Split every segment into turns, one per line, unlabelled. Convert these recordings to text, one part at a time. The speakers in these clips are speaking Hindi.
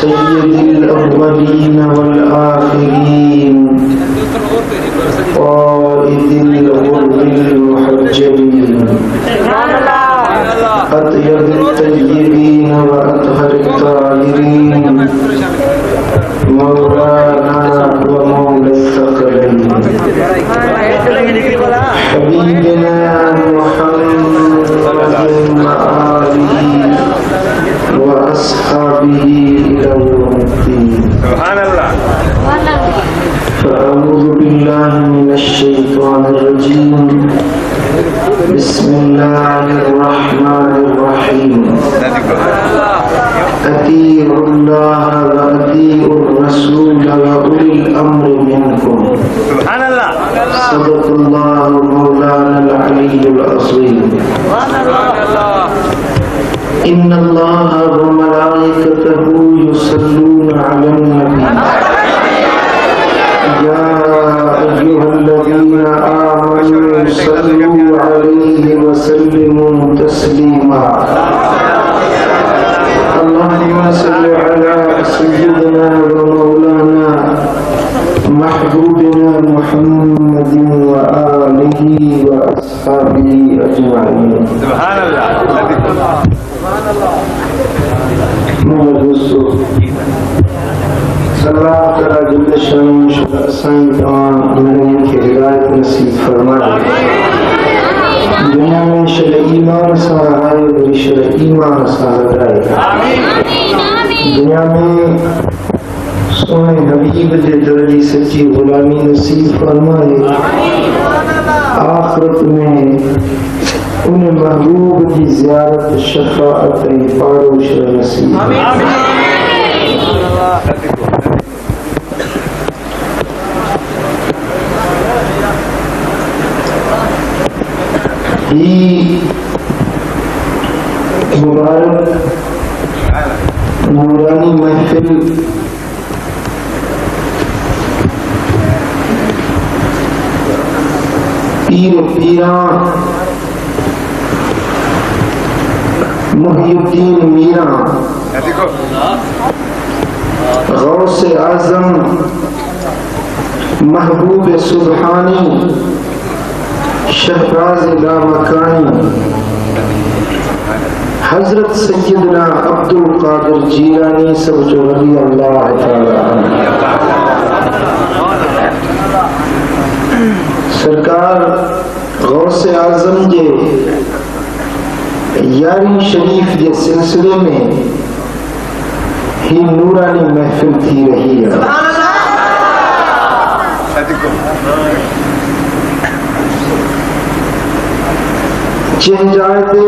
सय्यदिल अव्वलीन वल आखिरीन क़ाइदिल गुर्रिल मुहज्जलीन अत्यबित तय्यबीन व अतहरित ताहिरीन मौलाना व मौलस्तक़लीन हबीबना मुहम्मद आलिही व अस्हाबिही इला यौमिद्दीन। सुभान अल्लाह। फ़अऊज़ु बिल्लाहि मिनश शैतानिर रजीम। बिस्मिल्लाहिर्रहमानिर्रहीम। अतीउल्लाह व अतीउर रसूल व उलिल अम्रि मिनकुम। सुभान अल्लाह। सदक़ल्लाहु मौलानल अलीयुल अज़ीम। सुभान अल्लाह। इन्नल्लाह व मलाइकतहु युसल्लूना अलन नबी या अय्युहल्लज़ीना आमनू सल्लू अलैहि व सल्लिमू तस्लीमा। अल्लाहुम्मा सल्लि अला सय्यिदिना व मौलाना महबूबिना मुहम्मदिन व आलिही व अस्हाबिही अजमाइन। सुभान अल्लाह। सुभान अल्लाह। मेरे दोस्तों, अल्लाह तआला जल्ल शान साईं तमाम मोमिन खे हिदायत नसीब फरमाए। दुनिया में शर ईमान सां आए, वरी शर ईमान सां लॻाए। दुनिया में सोने हबीब जे दर जी सच्ची गुलामी नसीब फरमाए। आखिरत में उन महबूब की ज़ियारत, शफाअत ऐं पाड़ोश नसीब। ही मुबारक नूरानी महफिल पीर पीरां मुहियुद्दीन मीरां गौसे आज़म महबूब सुबहानी शहबाज लामकानी हजरत सैयदना अब्दुल कादिर जीलानी सब जो वली अल्लाह ताला सरकार गौसे आज़म जे यारी शरीफ के सिलसिले में ही नूरानी महफिल थी रही है। जिन जाए ते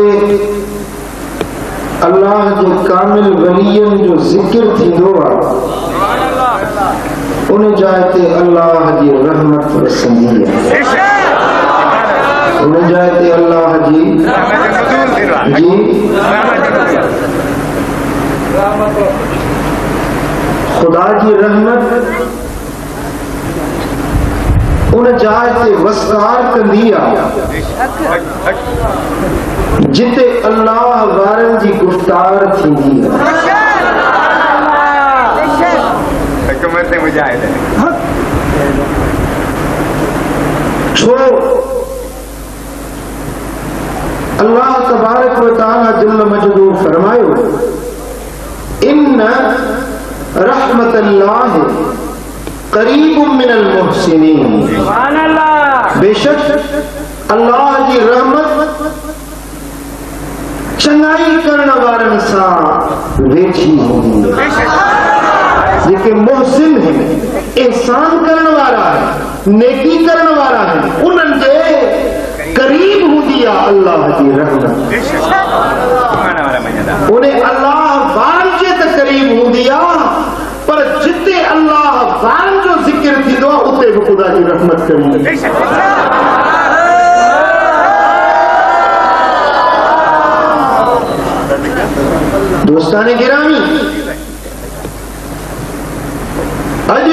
अल्लाह जे कामिल वलियन जो जिक्र थींदो आहे, उन जाए ते अल्लाह जी रहमत वसंदी है। उन जाए ते अल्लाह जी खुदा जी रहमत उन जाए ते वसकार कंदी आहे जिते अल्लाह वारन जी गुफ्तार थींदी है। छो अल्लाह तबारक व तआला जल्ल मजदू फरमायो, इन्न रहमतल्लाह करीबुम मिनल मुहसिनीन। सुभान अल्लाह। बेशक अल्लाह जी रहमत चंगाई करण वारन सां वेठी हूंदी है। जेके मुहसिन है, एहसान करण वारा है, नेकी करण वारा है, उन्हनि जे करीब हूंदी आहे अल्लाह जी रहमत। उन्हें अल्लाह वारन जे त करीब हूंदी आहे, पर जिते अल्लाह वारन जो जिक्र थींदो आहे उते बि ख़ुदा जी रहमत करी। दोस्ताने गिरामी, अज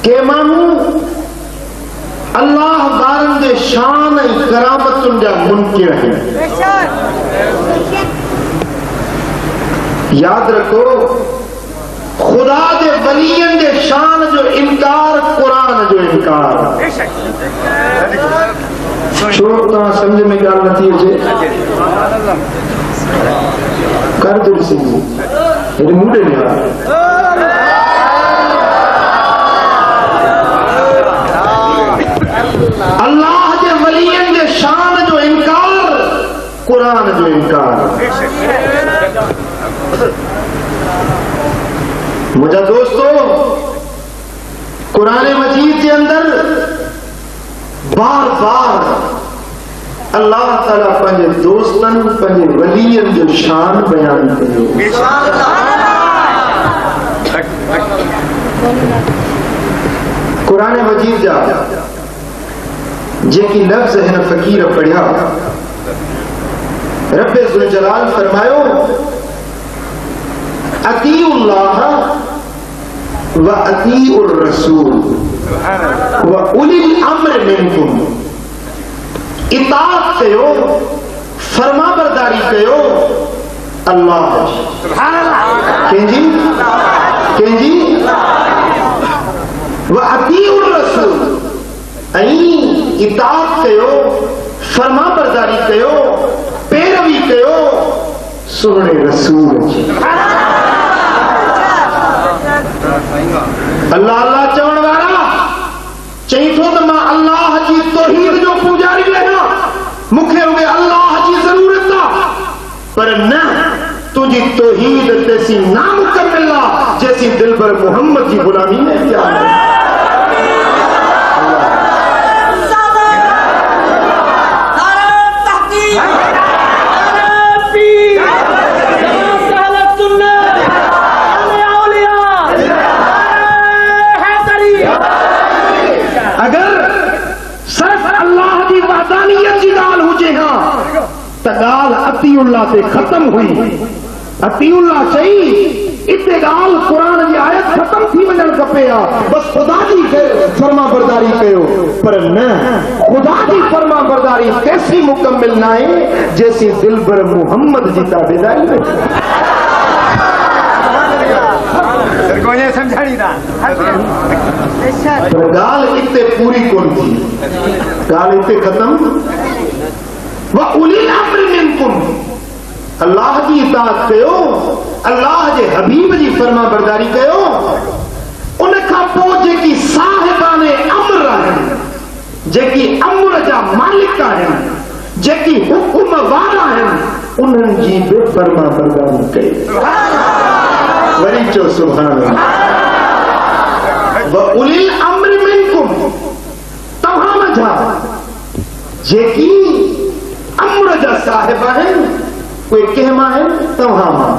के मानू अल्लाह वारन जे शान ऐं करामतुनि जा मुनकिर आहिनि। याद रखो खुदा के वलियन के शान जो इनकार, कुरान जो इनकार। छोड़ो तव्हां समझ में ॻाल्हि नथी अचे कर दिल सिंह हेॾे मुंडे में अल्लाह के वलियन के शान जो इनकार, कुरान जो इनकार। मुझा दोस्तों, कुरान मजीद के अंदर बार बार अल्लाह ताला पंहिंजे दोस्तन, पंहिंजे वलियन जो शान बयान कयो। कुरान मजीद जा जेकी लफ्ज़ हिन फ़कीर पढ़िया, रब्बे ज़ुल जलाल फरमायो अतीउल्लाह व अतीउर रसूल व उलिल अम्र मिनकुम। इताअत कयो, फरमा बरदारी कयो अल्लाह कंहिंजी कंहिंजी व अतीउर रसूल, ऐं इताअत कयो, फरमा बरदारी कयो, पैरवी कयो सुहिणे रसूल जी। अल्लाह अल्लाह चवण वारा चई थो त मां अल्लाह जी तौहीद जो पुजारी आहियां, मूंखे उहे अल्लाह जी ज़रूरत आहे, पर न तुंहिंजी तौहीद तेसी नामुकमिल आहे जेसी दिलबर मोहम्मद जी गुलामी में इख्तियार आहे। अतीउल्लाह से खत्म हुई। अतीउल्लाह चई इते ॻाल्हि कुरान जी आयत खत्म थी वञण खपे आ, बस खुदा जी फरमा बरदारी कयो, पर न खुदा जी फरमा बरदारी कैसी मुकम्मिल न आहे जैसी दिलबर मोहम्मद जी ताबेदारी में। ॻाल्हि इते पूरी कोन थी, ॻाल्हि इते खत्म। व उलिल अम्र मिनकुम, अल्लाह जी इताअत कयो, अल्लाह जे हबीब जी फरमा बरदारी कयो। उन खां पोइ जेकी साहिबाने अम्र आहिनि, जेकी अम्र जा मालिक आहिनि, जेकी हुकुम वारा आहिनि, उन्हनि जी बि फरमा बरदारी कयो। वरी चओ सुभान अल्लाह। व उलिल अम्र मिनकुम, तव्हां मझा जेकी अम्र जा साहिब आहिनि उहे कंहिं मां आहिनि? तव्हां मां।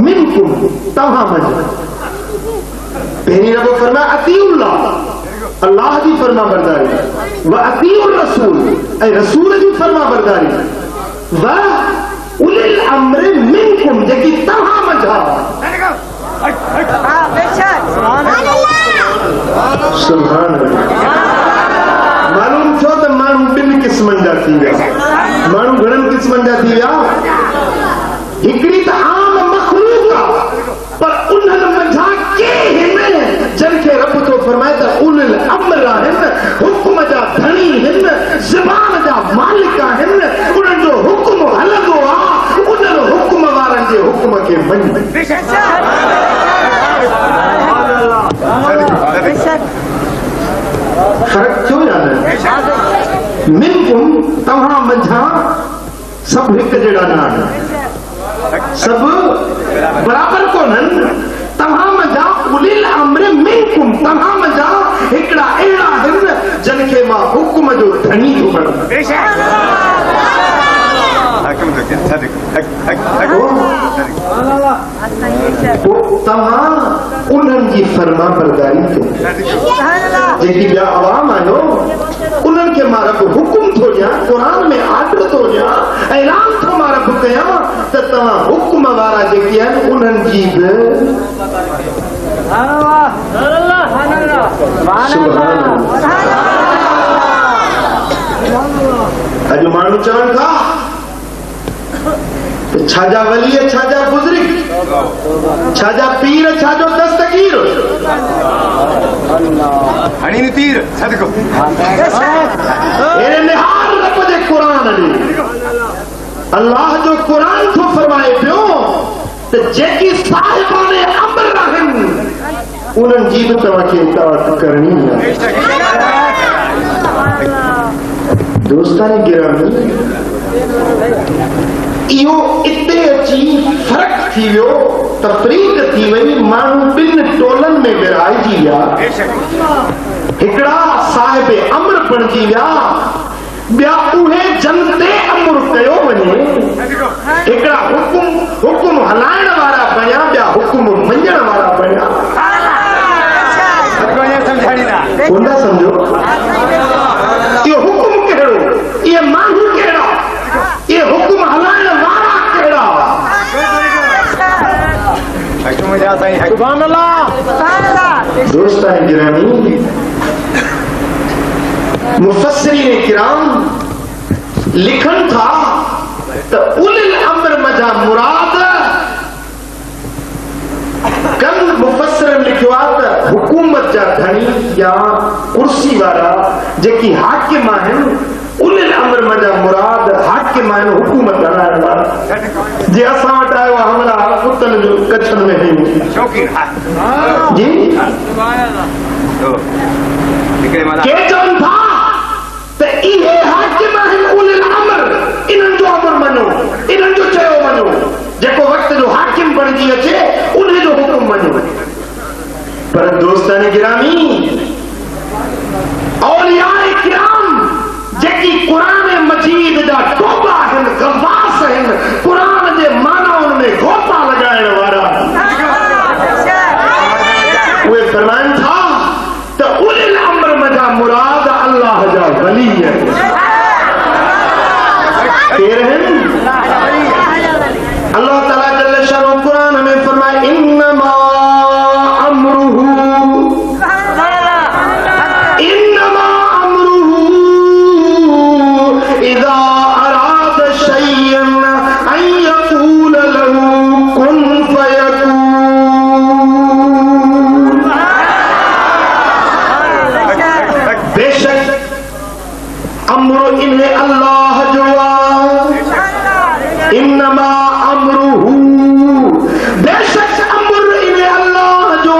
मिनकुम, तव्हां मझा। पहिरीं रबो फरमाया अतीउल्लाह, अल्लाह जी फरमा बरदारी, व अतीउर रसूल, ऐं रसूल जी फरमा बरदारी, व उलिल अम्र मिनकुम, जेकी तव्हां मझा। सुभान अल्लाह। मालूम छो त माण्हू ॿिनि क़िस्मनि जा थी विया, माण्हू घणनि क़िस्मनि जा थी विया। हिकिड़ी त आम मखलूक आहे, पर उन्हनि मंझां के हिन जिनखे रब थो फरमाए त उलिल अम्र आहिनि, हुकुम जा धणी आहिनि, ज़बान जा मालिक आहिनि, उन्हनि जो हुकुम हलंदो आहे, उन्हनि हुकुम वारनि जे हुकुम खे मञी। फर्क छो याद है? मिनकुम, तव्हां मंझां सभु हिकु जहिड़ा न आहिनि, सभु बराबर कोन्हनि। तव्हां मंझां उलिल अम्र मिनकुम, तव्हां मंझां हिकिड़ा अहिड़ा आहिनि जिनखे मां हुकुम जो धणी थो बणां। तव्हां उन्हनि जी फरमा बरदारी कयो। जेकी ॿिया आवाम आहियो उन्हनि खे मां रब हुकुम थो ॾियां, क़ुरान में आर्डर थो ॾियां, ऐलान थो मां रब कयां त तव्हां हुकुम वारा जेके आहिनि उन्हनि जी बि अॼु माण्हू चवनि था त छाजा वली छाजा बुजुर्ग छाजा पीर छाजो दस्तगीर
हणी तीर सदको
ए निहार रब जे कुरान दी अल्लाह जो कुरान थो फरमाए पियो त जेकी साहिबाने अमर रहन उन्हनि जी बि तव्हांखे इताअत करणी आहे। दोस्तानी गिरामी इहो इते अची फर्क थी वियो तफरीक थी वई माण्हू ॿिनि टोलनि में विरहाइजी विया हिकिड़ा साहिब अमर बणिजी विया ॿिया उहे जन ते अमर कयो वञे हिकिड़ा हुकुम हलाइण वारा बणिया ॿिया हुकुम मञण वारा बणिया कोन सम्झो इहो हुकुम कहिड़ो इहे माण्हू कहिड़ा इहे हुकुम हलाइण वारा कहिड़ा दोस्तान गिरामी मुफस्सिरीन किराम लिखन था तो उलिल अम्र मजा मुराद कल मुफस्सिरन लिखियो आहे त हुकूमत जा धणी या कुर्सी वारा जेकी हाकिम आहिनि उलिल अम्र मजा मुराद हाकिम आहिनि हुकूमत हलाइण वारा जे असां वटि आयो आहे हमला कुतनि जो कच्छनि में हयूं जी के चवनि था त इहे हाकिम आहिनि उलिल अम्र इन्हनि जो अमर मञो इन्हनि जो चयो मञो जेको वक़्त जो हाकिम बणिजी अचे उन जो हुकुम मञो पर दोस्तानी गिरामी औलियाए किराम जेकी क़ुरान मजीद जा टोबा आहिनि गवास आहिनि क़ुरान जे मानाउनि में गोता लॻाइण वारा उहे फरमाइनि था त उलिल अम्र मजा मुराद अल्लाह जा वली आहिनि केर आहिनि अल्लाह ताला जल्ल शानो कुरान में फरमाए इन्नमा अमरुहु इज़ा अराद शय्यन अन यक़ूल लहू कुन फयकून बेशक अमर इन्हें अल्लाह जो इन्नमा अमरुहु बेशक अमर इन्हें अल्लाह जो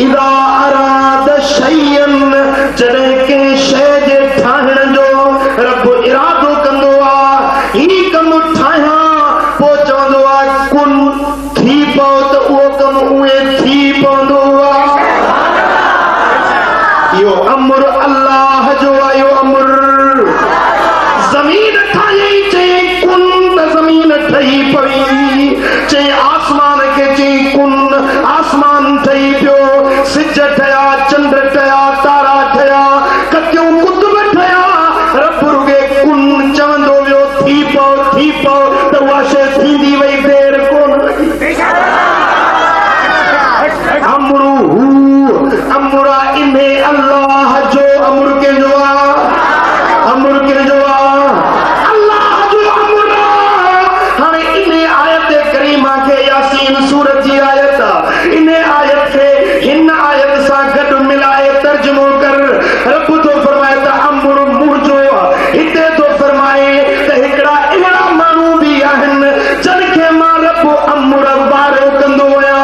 इज़ा अराद शय्यन जॾहिं के शइ जे ठाहिण जो रब इरादो कंदो आहे ही कम ठाहियां पोइ चवंदो आहे कुन थी पओ त उहो कम उहे थी पवंदो आहे इहो अमर अल्लाह जो आहे इहो अमर ज़मीन ठाही चई कुन त ज़मीन ठही पई चई आसमान खे चई कुन आसमान ठही पियो सिज ठहिया चंड ठहिया तारा ठहिया कतियूं कुतुब ठहिया रब रुगे कुन चवंदो वियो थी पओ त उहा शइ थींदी वई देर कोन लॻी अमरुहु अमर इन्हे अल्लाह जो अमर कंहिंजो आहे अमर कंहिंजो आहे अल्लाह जो अमर हाणे इन आयत करीमा खे यासीन सूरत जी आयत इन आयत खे हिन आयत सां गॾु मिलाए तर्जुमो कर रब थो फरमाए त अमर मुंहिंजो हिते थो फरमाए त हिकिड़ा अहिड़ा माण्हू बि आहिनि जन खे मां रब अमर वारो कंदो आहियां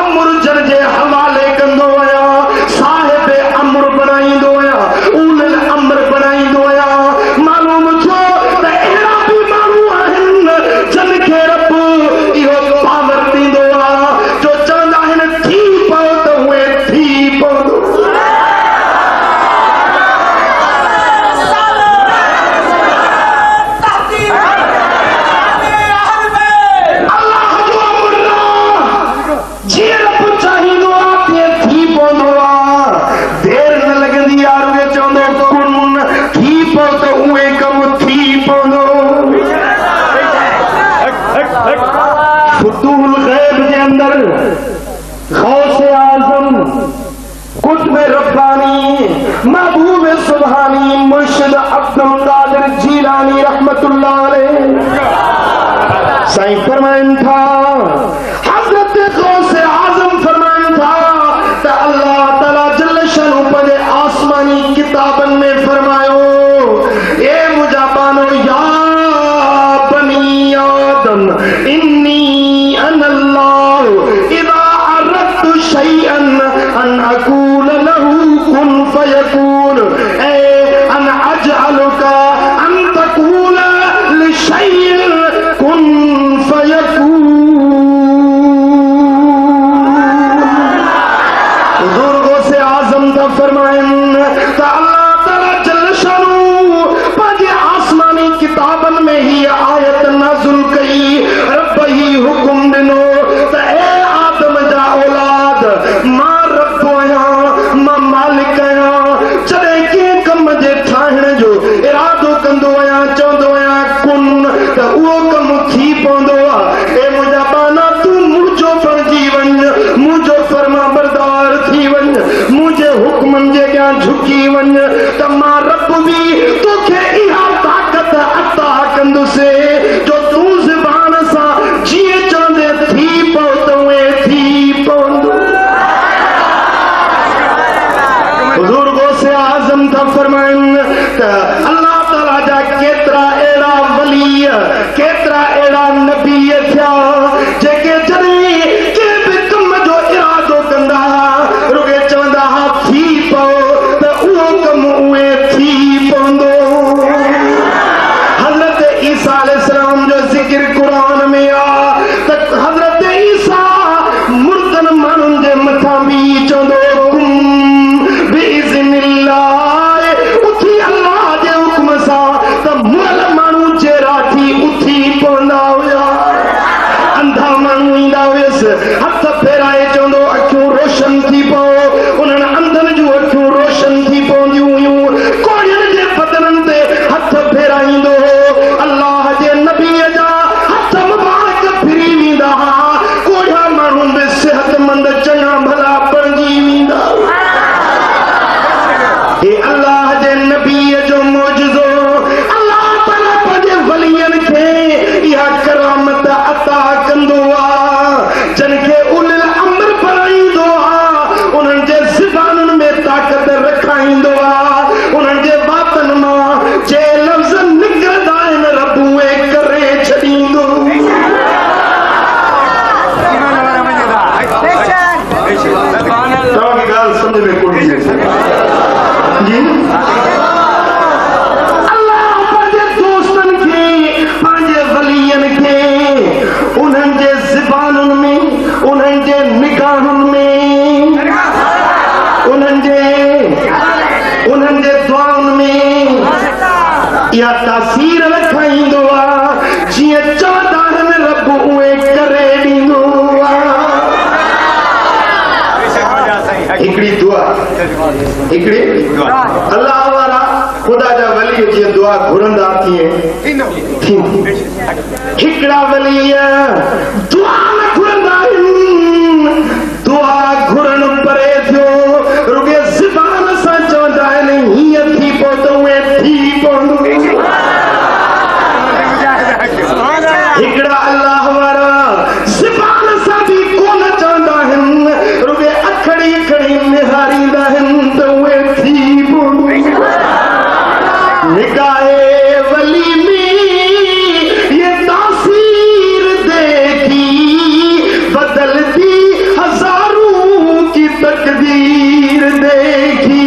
अमर जन जे हवाले कंदो आहियां साहिब अमर बणाईंदो आहियां उलिल अमर बणाईंदो आहियां मालूम छो त अहिड़ा बि माण्हू आहिनि जन खे रब इहो पावर ॾींदो आहे जो चवंदा आहिनि थी पओ त उहे थी पवंदो अल्लाह जो अमर जीअं रब चाहींदो आहे तीअं थी पवंदो आहे देर न लॻंदी आहे रुॻो चवंदो कुन थी पओ त उहे कम थी पवंदो फुतूहुल ग़ैब जे अंदर गौस आज़म कुतुब रब्बानी महबूब सुभानी मुर्शिद अब्दुल कादिर जीलानी रहमतुल्लाह अलैह साईं फरमाइन था हजरत गौसे आजम फरमाइन था तो अल्लाह ताला जल्ल शानु पंहिंजे आसमानी किताबन में फरमायो ए मुजाबानो या बनी आदम इन्नी अनल्लाह इदा अरदतु शैअन अन अकूल लहू कुन फयकून ए अन अजअलुका अन तकूल लिशैइन कुन फयकून। हुजूर गौसे आजम ता फरमाइन ता अल्लाह ताला जल्ल शानु पंहिंजे आसमानी किताबन में ही आयत नाज़िल कई रब ही हुकुम ॾिनो त ए आदम जा औलाद मां रब आहियां मां मालिक आहियां जॾहिं कंहिं कम जे ठाहिण जो इरादो कंदो आहियां चवंदो आहियां कुन त उहो कमु थी पवंदो आहे। ए मुंहिंजा बाना तूं मुंहिंजो बणिजी वञ मुंहिंजो फर्मा बरदार थी वञ मुंहिंजे हुक्मनि जे अॻियां झुकी वञ त मां रब बि तोखे इहा ताक़त अता कंदुसि जो तूं ज़बान सां जीअं चवंदे थी पवंदो थी पवंदो। हुजूर गौसे आजम था फरमाइन त अल्लाह ताला जा केतिरा अहिड़ा वली केतिरा अहिड़ा नबी थिया जेके जॾहिं कंहिं बि कम जो इरादो कंदा रुगे चवंदा हा थी पओ त उहो कमु उहे थी पवंदो। हज़रत ईसा अलैहिस्सलाम जो ज़िक्र क़ुरान में आ त हज़रत ईसा मुर्दन माण्हुनि जे मथां बि चवंदो कुम बिइज़्निल्लाह उथी अल्लाह जे हुक्म सां त मुअल माण्हू जहिड़ा थी उथी पवंदा हुया। अंधा माण्हू ईंदा हुयसि हथ फेराए चवंदो अखियूं रोशन थी पओ उन्हनि अंधनि जूं अखियूं रोशन थी पवंदियूं हुयूं। कोड़ियुनि जे बदननि ते हथ फेराईंदो हो अल्लाह जे नबीअ जा हथ मुबारक फिरी वेंदा हा कोढ़िया माण्हू बि सेहतमंद चङा भला बणिजी वेंदा। हे अल्लाह जे नबीअ जो मौजूदो अल्लाह ताला पंहिंजे वलियनि खे इहा करामत अता कंदो आहे जन खे उलिल अम्र बणाईंदो आहे उन्हनि जे ज़बानुनि में ताक़त रखाईंदो आहे उन्हनि जे बातनि मां जे लफ़्ज़ निकिरंदा आहिनि रब उहे करे छॾींदो। तव्हांजी ॻाल्हि सम्झ में कोन ईंदी जी। अल्लाह पंहिंजे दोस्तनि खे पंहिंजे वलियनि खे उन्हनि जे ज़बानुनि में उन्हनि जे निगाहुनि में उन्हनि जे दुआउनि में इहा तासीर रखाईंदो आहे जीअं चवंदा आहिनि रब उहे करे ॾींदो आहे। हिकिड़ी दुआ हिकिड़ी अल्लाह वारा ख़ुदा जा वली जीअं दुआ घुरंदा थींदी हिकिड़ा वली दुआ न घुरंदा आहिनि दुआ घुरण परे थियो रुगे ज़बान सां चवंदा आहिनि हीअं थी पवंदो उहे थी पवंदो। हिकिड़ा अल्लाह वारा ज़बान सां बि कोन चवंदा आहिनि रुगे अखड़ी खड़ी निहारींदा आहिनि त उहे थी पवंदो। निगाहे वली में ये तासीर देखी बदलती हजारों की तकदीर देखी।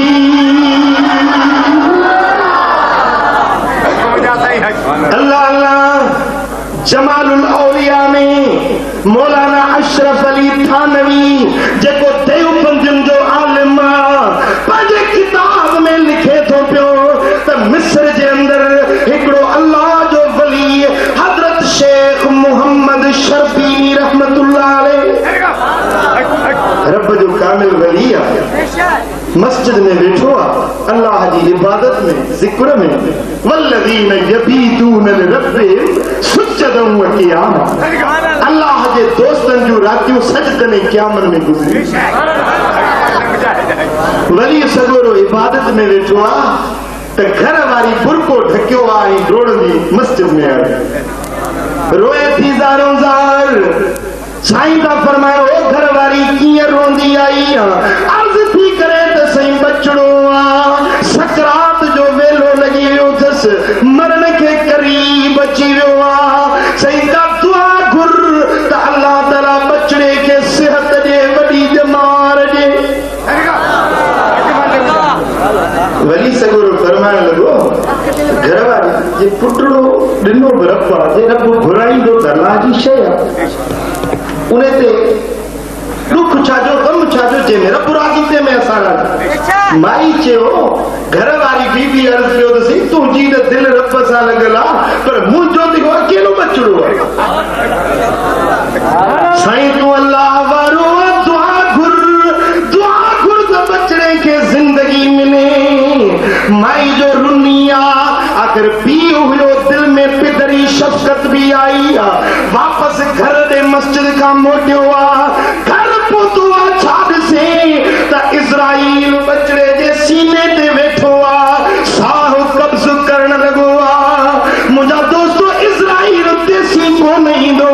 अल्लाह अल्लाह जमालुल औलिया में मौलाना अशरफ अली थानवी जेको देवबंदियुनि जो आलिम पंहिंजे किताब में लिखे थो पियो त मिस्र जे अंदरि हिकिड़ो अल्लाह जो वली हज़रत शेख मोहम्मद शर्फी रहमतुल्लाह अलैह रब जो कामिल वली आहे मस्जिद में वेठो आहे अल्लाह जी इबादत में ज़िक्र में वल्लज़ीन यबीतून लिरब्बिहिम सुज्जदन व क़ियामा अल्लाह जे दोस्तनि जूं रातियूं सजदनि ऐं क़यामनि में गुज़री। वली सगोरो इबादत में वेठो आहे त घर वारी बुरको ढकियो आहे ऐं डोड़ंदी मस्जिद में आहे। रोए थी ज़ारों ज़ार साईं का फरमायो ओ घर वारी कीअं रोंदी आई अर्ज़ थी करे त सही बचड़ो आ सकरात जो वेलो लगी वियो अथसि मरण के करीब अची वियो आ सही का दुआ घुर त अल्लाह ताला बचड़े के सेहत ॾे वॾी ॼमार ॾे वली सगुरु फरमाइण लॻो घर वारी जे पुटड़ो ॾिनो बि रब आहे जे रब घुराईंदो त अल्लाह जी शइ आहे उन ते दुख छाजो गम छाजो जंहिंमें रब राज़ी ते में असां माई चयो घर वारी बीबी अर्ज़ कयो त सही तुंहिंजी त दिलि रब सां लॻल आहे पर मुंहिंजो त अकेलो बचड़ो आहे साईं तूं अल्लाह वारो दुआ घुर त बचड़े खे ज़िंदगी मिले माई जो रुनिया आखिर पीउ हुयो दिल में पिदरी शफ़क़त भी आई वापस घर दे मस्जिद का मोटियो घर पहुतो छा ॾिसे त इज़राइल बचड़े जे सीने ते वेठो साह कब्ज़ करण लॻो मुंहिंजा दोस्तो इज़राइल तेसी कोन ईंदो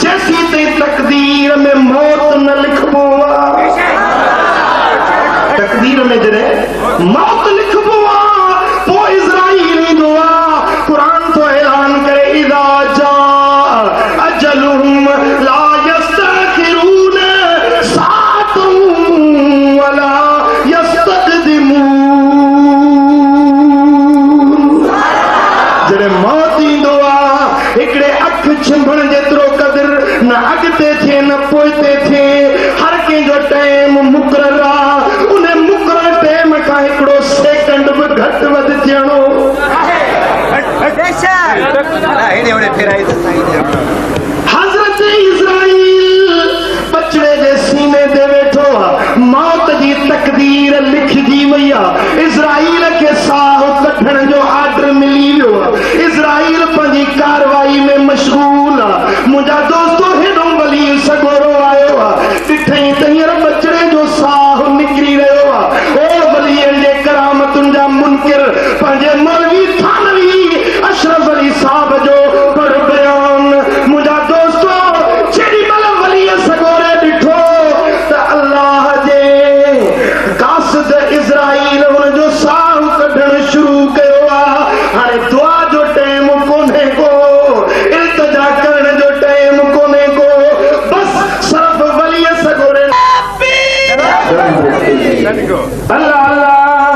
जेसी ताईं तकदीर में मौत न लिखबो तकदीर में जॾहिं मौत लिखबो पोइ इज़राइल ईंदो कुरान तो ऐलान करे इज़ा जा अजलुहुम ला यस्तअखिरून साअतन वला यस्तक़दिमून जॾहिं मौत ईंदो हिकिड़े अख छिंभण जेतिरो क़दुरु न अॻिते थिए न पोइते थिए हर कंहिंजो टाइम मुक़ररु आहे उन मुक़ररु टाइम खां हिकिड़ो सेकंड बि घटि वधि थियणो हज़रत इज़राइल बचड़े जे सीने ते वेठो मौत जी तकदीर लिखजी वई इज़राइल खे साह कढण जो आर्डर मिली वियो इज़राइल पंहिंजी कारवाई में मशगूल मुंहिंजा दोस्तो हेॾो वली सगोरो आयो ॾिठई त हींअर बचड़े जो साह निकिरी रहियो ओ वलीअनि जे करामतुनि जा मुनकिर पंहिंजे मौलवी थानवी अशरफ अली साहब जो पर बयान मुंहिंजा दोस्तो जेॾी महिल वलीअ सगोरे ॾिठो त अल्लाह जे कासिद इज़राइल हुनजो साह कढणु शुरू कयो हाणे दुआ जो टाइम कोन्हे को इल्तिजा करण जो टाइम कोन्हे को बस सिर्फ वलीअ सगोरे अल्लाह अल्लाह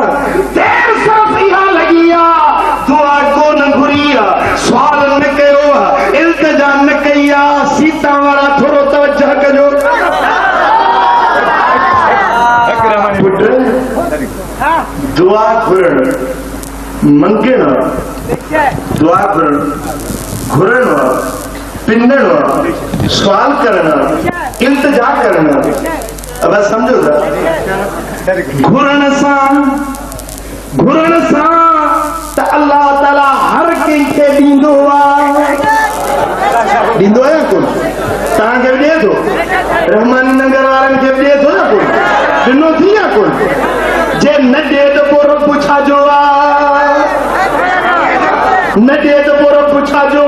देर सिर्फ इहा लॻी दुआ कोन घुरी सवाल न कयो इल्तिजा न कई सीता वारा थोरो तवजह कजो दुआ घुरण मंगण दुआ घुरण पिंडण सवाल करण इल्तिजा करण अब समझो था घुरण सां त अल्लाह ताला हर कंहिंखे ॾींदो ॾींदो आहे कोन तव्हांखे बि ॾिए थो रहमानी नगर वारनि खे बि ॾिए थो न कोन ॾिनो थी या कोन जे न ॾिए त पोइ रब छाजो न ॾिए त पोइ रब छाजो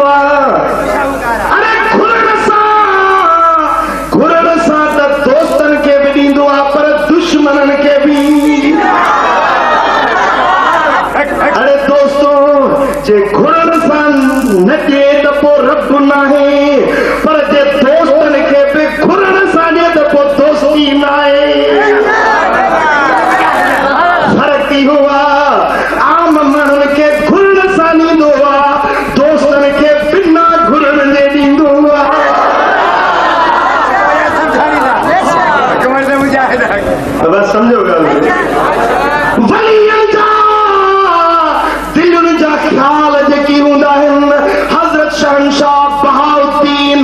अरे घुरण सां त दोस्तनि खे बि ॾींदो पर दुश्मननि खे बि अरे दोस्तो जे घुरण सां न ॾिए त पोइ रब नाहे पर जे दोस्तनि खे बि घुरण सां ॾिए त पोइ दोस्ती नाहे फर्क़ु इहो आम माण्हुनि खे घुरण सां ॾींदो दोस्तनि खे बिना घुरण जे ॾींदो बस समझो दिलुनि जा ख्याल जेकी हूंदा आहिनि हज़रत शहंशाह बहाउद्दीन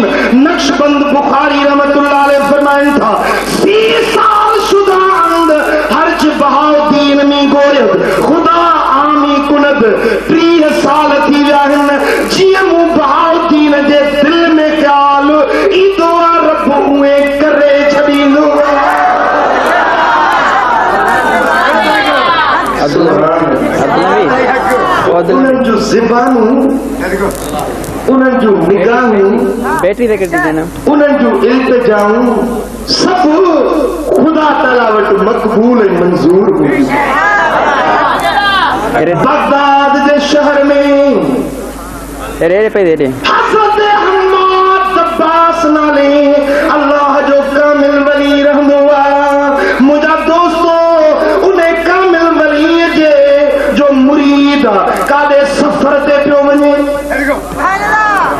नक्शबंद बुखारी रहमतुल्लाह अलैह फरमाइनि था 30 साल शुदा अंद हर्ज बहाउद्दीन में गोरियो खुदा आमी कुनद 30 साल थी विया आहिनि जीअं मूं बहाउद्दीन जे दिल में ख्याल ईंदो रब उहे करे छॾींदो उन्हनि जो ज़बानूं उन्हनि जूं निगाहूं,
बैटरी दे कर देना
उन्हनि जूं इल्तिजाऊं सभु ख़ुदा ताला वटि मक़बूल ऐं मंज़ूर हुई। बगदाद जे शहर में
रे पे दे दे
हज़रत हम्माद अब्बास नाले अल्लाह जो कामिल वली रहंदो आहे। मुंहिंजा दोस्तो उन कामिल वली जे जो मुरीद काॾे सफ़र ते पियो वञे,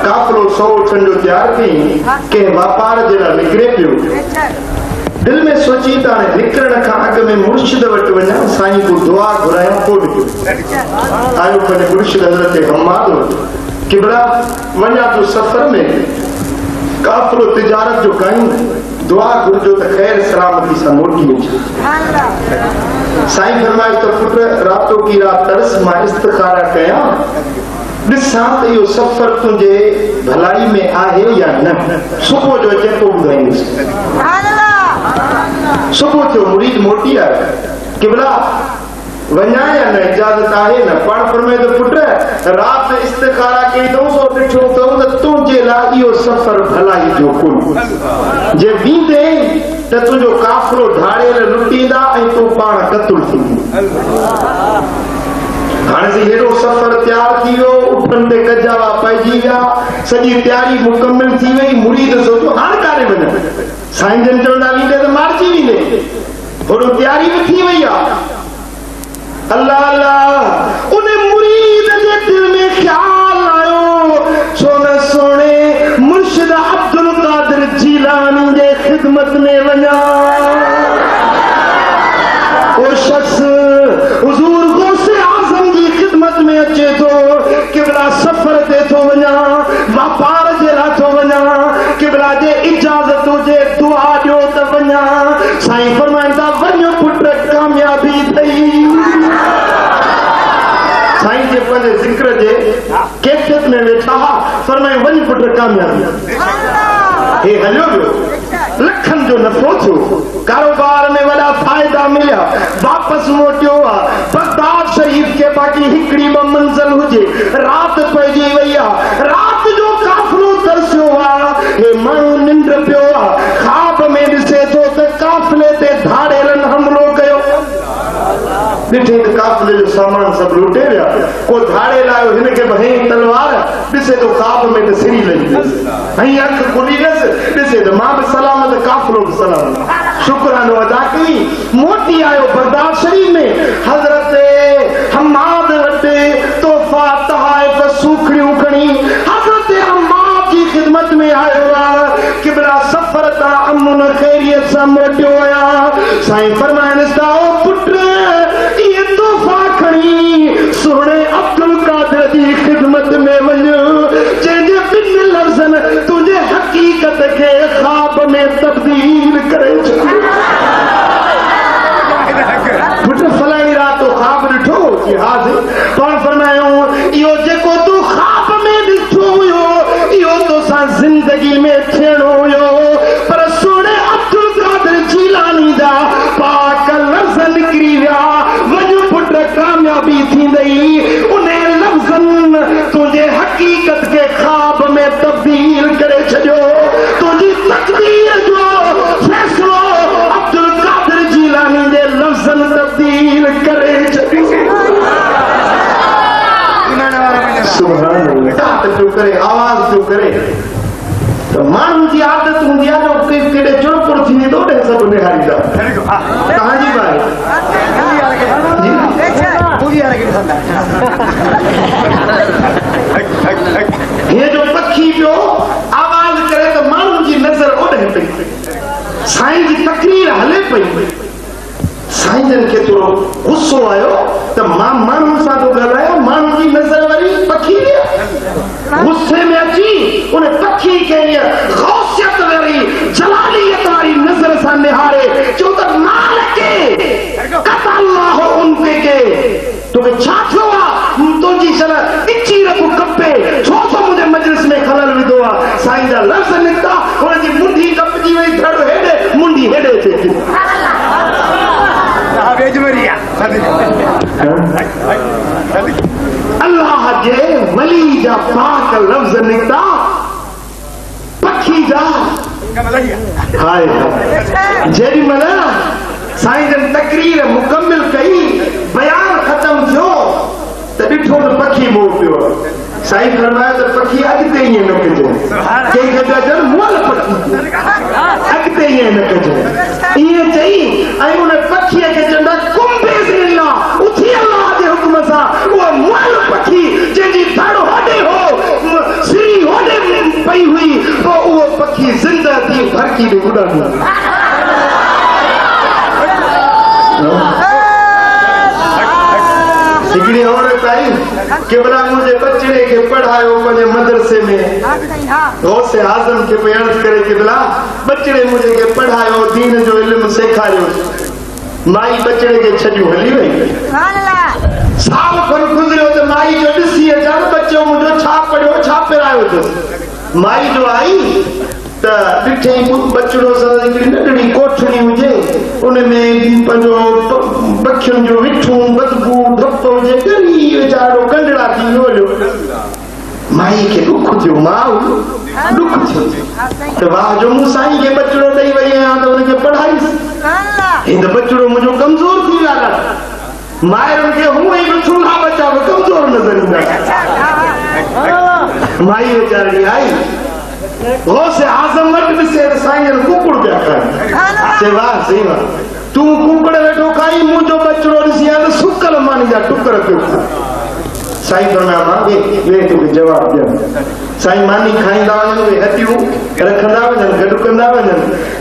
काफ़िलो 100 ऊँटनि जो तयारु कयईं, कंहिं वापार जे लाइ निकिरे पियो। दिल में सोची त हाणे निकिरण खां अॻु में मुर्शिद वटि वञा, साईं को दुआ घुरायां पोइ निकिरूं। आयो पंहिंजे मुर्शिद हज़रत हम्माद वटि, किबला वञा तो सफ़र में काफ़िलो तिजारत जो कयूं, दुआ घुरिजो त ख़ैर सलामती सां मोटी अचे। साईं फरमाए त पुट रातो की रात तरस मां इस्तिखारा कयां, ॾिसां त इहो सफ़र तुंहिंजे भलाई में आहे या न। सुबुह जो अचे पोइ ॿुधाईंदुसि। सुबुह जो मुरीद मोटी आयो, किबला वञा या न, इजाज़त आहे न? पाण फरमाए त पुट रात इस्तिखारा कई अथऊं सो ॾिठो अथऊं त तुंहिंजे लाइ इहो सफ़र भलाई जो कोन्हे। जे बींदे त तुंहिंजो काफ़िलो धाड़ियल लुटींदा ऐं तूं पाण क़तल थींदी। हाणे से हेॾो सफ़र तयारु थी वियो, उठनि ते कजावा पइजी विया, सॼी तयारी मुकमिल थी वई। मुरीद सोचो हाणे काॾे वञनि, साईं जन चवंदा वींदे त मारिजी वेंदे, थोरो तयारी बि थी वई आहे। अल्लाह अल्लाह उन मुरीद जे दिल में ख्याल आयो, छो न सोने मुर्शिद अब्दुल कादिर जीलानी जे ख़िदमत में वञा। ओ शख्स हुजूर गौसे आज़म जी ख़िदमत में अचे थो, किबला सफ़र ते थो वञा, वापार जे लाइ थो वञा, किबला जे इजाज़त हुजे दुआ ॾियो त वञा। साईं फरमाईंदा वञो पुट कामयाबी अथई। साईं जे पंहिंजे ज़िक्र जे कैफियत में वेठा, फरमाए वञ पुट कामयाबी। हे हलियो वियो, लखनि जो नफ़ो थियो, कारोबार में वॾा फ़ाइदा मिलिया, वापसि मोटियो आहे। बगदाद शरीफ़ के बाक़ी हिकिड़ी ॿ मंज़िल हुजे, राति पइजी वई आहे, राति जो काफ़िलो तरसियो आहे। हे माण्हू निंड पियो आहे, ख़्वाब में ॾिसे थो त काफ़िले ते धाड़ेलनि हमलो कयो। ॾिठे त काफ़िले जो सामान सभु लुटे विया, को धाड़े लायो, हिनखे बि हईं तलवार, ॾिसे थो ख़्वाब में त सिरी लही वियसि, ऐं अखि खुली वियसि, ॾिसे त मां बि सलामत, काफ़िलो बि सलामत। शुक्रानो अदा कई, मोटी आयो बगदाद शरीफ़ में। हज़रत हम्माद वटि तोहफ़ा तहाइफ़ सूखड़ियूं खणी हज़रत हम्माद जी ख़िदमत में आयो आहे। किबला सफ़र तां अमुन ख़ैरियत सां मोटियो आया। साईं फरमाइनि था, ओ पुट इहे तोहफ़ा खणी सुहिणे अब्दुल कादिर जी ख़िदमत में वञ, जंहिंजे ॿिनि लफ़्ज़नि तुंहिंजे हक़ीक़त खे ख़्वाब में तब्दील करे छॾियो। पुट फलाणी राति ख़्वाब ॾिठो कि हाज़िर, पाण फरमायो इहो जेको तूं ख़्वाब में ॾिठो हुयो इहो तोसां ज़िंदगी में थियणो हुयो, पर सुहिणे अब्दुल कादिर जीलानी जा पाक लफ़्ज़ निकिरी विया। वञ पुट कामयाबी थींदई, उन लफ़्ज़नि तुंहिंजे हक़ीक़त खे ख़्वाब में तब्दील करे छॾियो। तुंहिंजी तक़दीर जो फ़ैसिलो अब्दुल कादिर जीलानी जे लफ़्ज़नि तब्दील करे छॾियो। सुभान अल्लाह पियो करे, आवाज़ पियो करे त माण्हू जी आदत हूंदी आहे जो केॾे चुड़पुर थींदी त ओॾे सभु निहारींदा। तव्हांजी बाई हे जो पखी पियो आवाज़ करे त माण्हू जी नज़र ओॾे पई, साईं जी तकरीर हले पई। साईं जन खे थोरो गुस्सो आयो त मां माण्हुनि सां थो ॻाल्हायां, माण्हू जी नज़र वरी पखी विया। गुस्से में अची उन पखी खे गौसियत वारी जलालियत वारी नज़र सां निहारे चयो त मालिके क़तल्लाहु उनके के तोखे छा थियो आहे, तुंहिंजी शल इची रखो कपे, छो छो मुंहिंजे मजलिस में खलल विधो आहे। साईं जा लफ़्ज़ निकिता, हुनजी मुंडी कपजी वई, धड़ हेॾे मुंडी हेॾे थिए थी। अल्लाह जे वली जा पाक लफ्ज़ निकता पखी जा हाय जेडी मना साईं जन तकरीर मुकम्मिल कई बयान खत्म थियो त ॾिठो त पखी मोड़ पियो साईं फरमाया त पखी अॻिते ईअं न कजे कंहिंखे पिया चवनि मुअल पखी अॻिते ईअं न कजे ईअं चई ऐं उन पखीअ खे चवंदा कुंभेज़िल्ला उथी अल्लाह जे हुकुम सां उहा मुअल पखी जंहिंजी धड़ होॾे हो सिरी होॾे पई हुई पोइ उहो पखी ज़िंदा थी भरकी में उॾंदी हिकिड़ी औरत आई केवला मुझे बचड़े के पढ़ायो पंहिंजे मदरसे में गौसे आज़म के पे अर्ज़ करे केवला बचड़े मुझे के पढ़ायो दीन जो इल्म सेखारियो माई बचड़े के छॾियो हली वई साल खन गुज़रियो त माई जो ॾिसी अचां बच्चो मुंहिंजो छा पढ़ियो छा पिरायो अथसि माई जो आई त ॾिठई बचड़ो सां हिकिड़ी नंढड़ी कोठड़ी हुजे उन में पंहिंजो पखियुनि जो मिठूं बदबू धप हुजे ॻरी वीचारो कंडड़ा थी वियो माई खे ॾुख थियो माउ ॾुख थियो त वाह जो मूं साईं खे बचड़ो ॾेई वई आहियां त हुनखे पढ़ाईसि हे त बचड़ो मुंहिंजो कमज़ोर थी वियो आहे माइरुनि खे हूअं ई थुल्हा बच्चा बि कमज़ोर नज़र ईंदा माई वीचारी आई गौसे आज़म वटि ॾिसे त साईं कुकुड़ पिया खाइनि चए वाह सही वाह तूं कुकुड़ वेठो खाई मुंहिंजो बचड़ो ॾिसी आहे त सुकल मानी जा टुकर पियो खाए साईं फरमाया मां वे तोखे जवाब ॾियनि साईं मानी खाईंदा वञनि उहे हॾियूं रखंदा वञनि गॾु कंदा वञनि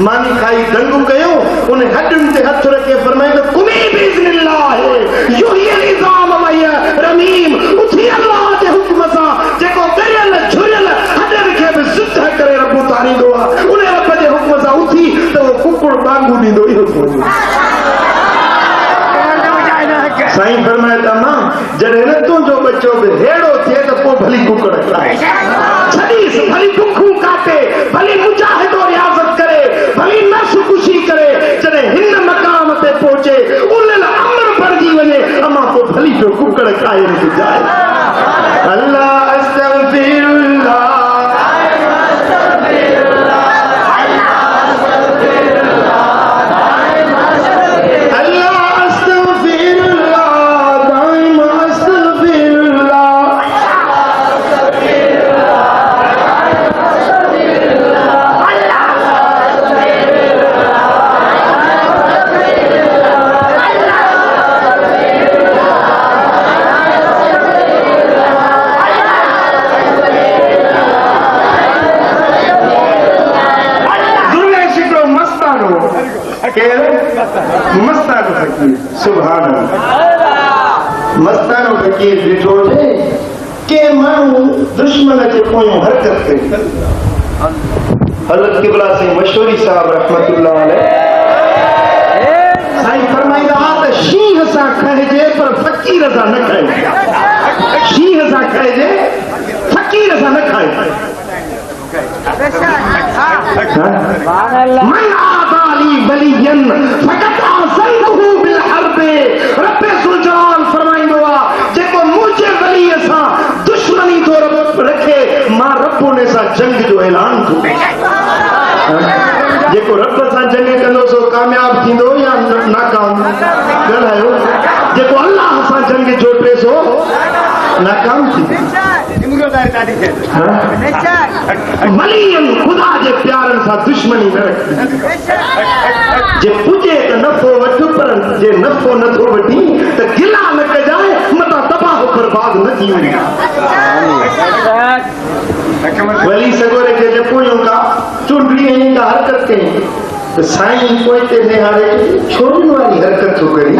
मानी खाई दंगू कयो उन हॾियुनि ते हथ रखे फरमाई त कुमी बिइज़्निल्लाह युहियल इज़ाम वहिय रमीम उथी अल्लाह जे हुक्म सां जेको ॻरियल झुरियल हॾनि खे बि सिद्ध करे रब तारींदो आहे उन रब जे हुक्म सां उथी त उहो कुकुड़ वांगुरु ॾींदो इहो साईं फरमाए त मां जॾहिं न तुंहिंजो बच्चो बि हेड़ो थिए त पोइ भली कुकड़ खाए छॾीसि भली बुखूं काटे भली मुजाहिदो रियाज़त करे भली नफ़्स कुशी करे जॾहिं हिन मक़ाम ते पहुचे उलिल अमर भरिजी वञे अमां पोइ भली पियो कुकड़ खाए जाए अल्लाह अस्तग़फिरुल्लाह मस्तानो फकीर सुभान मस्तानो फकीर ॾिठो के माण्हू दुश्मन जे पोयों हरकत कई हज़रत क़िबला साईं मशहूरी साहब रहमतुल्लाह अलैह साईं फरमाईंदा त शींहं सां खाइजे पर फ़कीर सां न खाइजे शींहं सां खाइजे फ़कीर सां न खाइजे मन आदाली वलियन फक़त आज़नतहु बिलहर्ब रब ज़ुलजलाल फरमाईंदो आहे जेको मुंहिंजे वलीअ सां दुश्मनी थो रखे मां रब उन सां जंग जो ऐलान थो जेको रब सां जंग कंदो सो कामयाब थींदो या नाकाम ॻाल्हायो जेको अल्लाह सां जंग जोड़े सो नाकाम थींदो वलीअन खुदा जे प्यारनि सां दुश्मनी न रखी जे पुॼे त नफ़ो वठ पर जे नफ़ो नथो वठी त गिला न कजाए मतां तबाह बर्बाद न थी वञे वली सगोरे खे जे पोयूं का चुंडड़ी ऐं का हरकत कई त साईं पोइ ते निहारे छोरियुनि वारी हरकत थो करे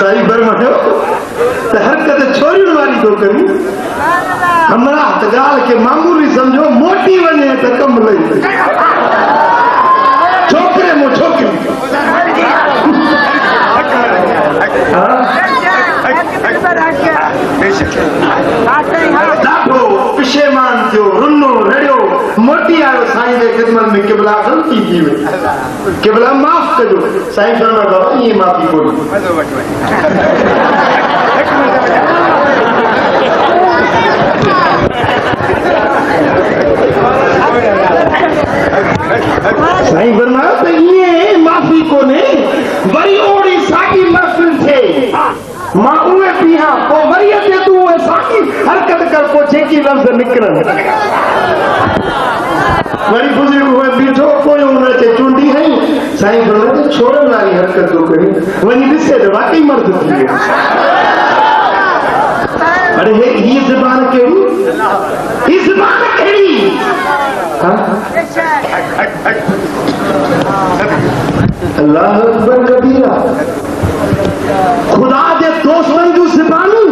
साईं फरमायो त हरकत छोरियुनि वारी थो करी हमरा त ॻाल्हि खे मामूली सम्झो मोटी वञे त कमु लही छोकिरे मूं छोकिरी ॾाढो पिशेमान थियो रुनो रड़ियो मोटी आयो साईं जे ख़िदमत में किबला गलती थी हुई किबला माफ कजो साईं फरमा बाबा ये माफ़ी कोन्हे
मज़ो वठो
साईं फरमा तो ये माफ़ी कोन्हे वरी ओड़ी साॻी महफ़िल थे मां उहे पीहा पोइ वरी अचे तूं उहे साॻी हरकत कर पोइ जेकी लफ़्ज़ निकिरनि वरी बुज़ुर्ग हुए बीठो कोई उन ते चूंडी हई साईं फरमाए छोड़ण वारी हरकत थो करे वञी ॾिसे त वाकई मर्द थी वियो अरे ही ज़बान कहिड़ी ही ज़बान कहिड़ी अल्लाह अकबर कबीरा खुदा जे दोस्तनि जूं ज़बानूं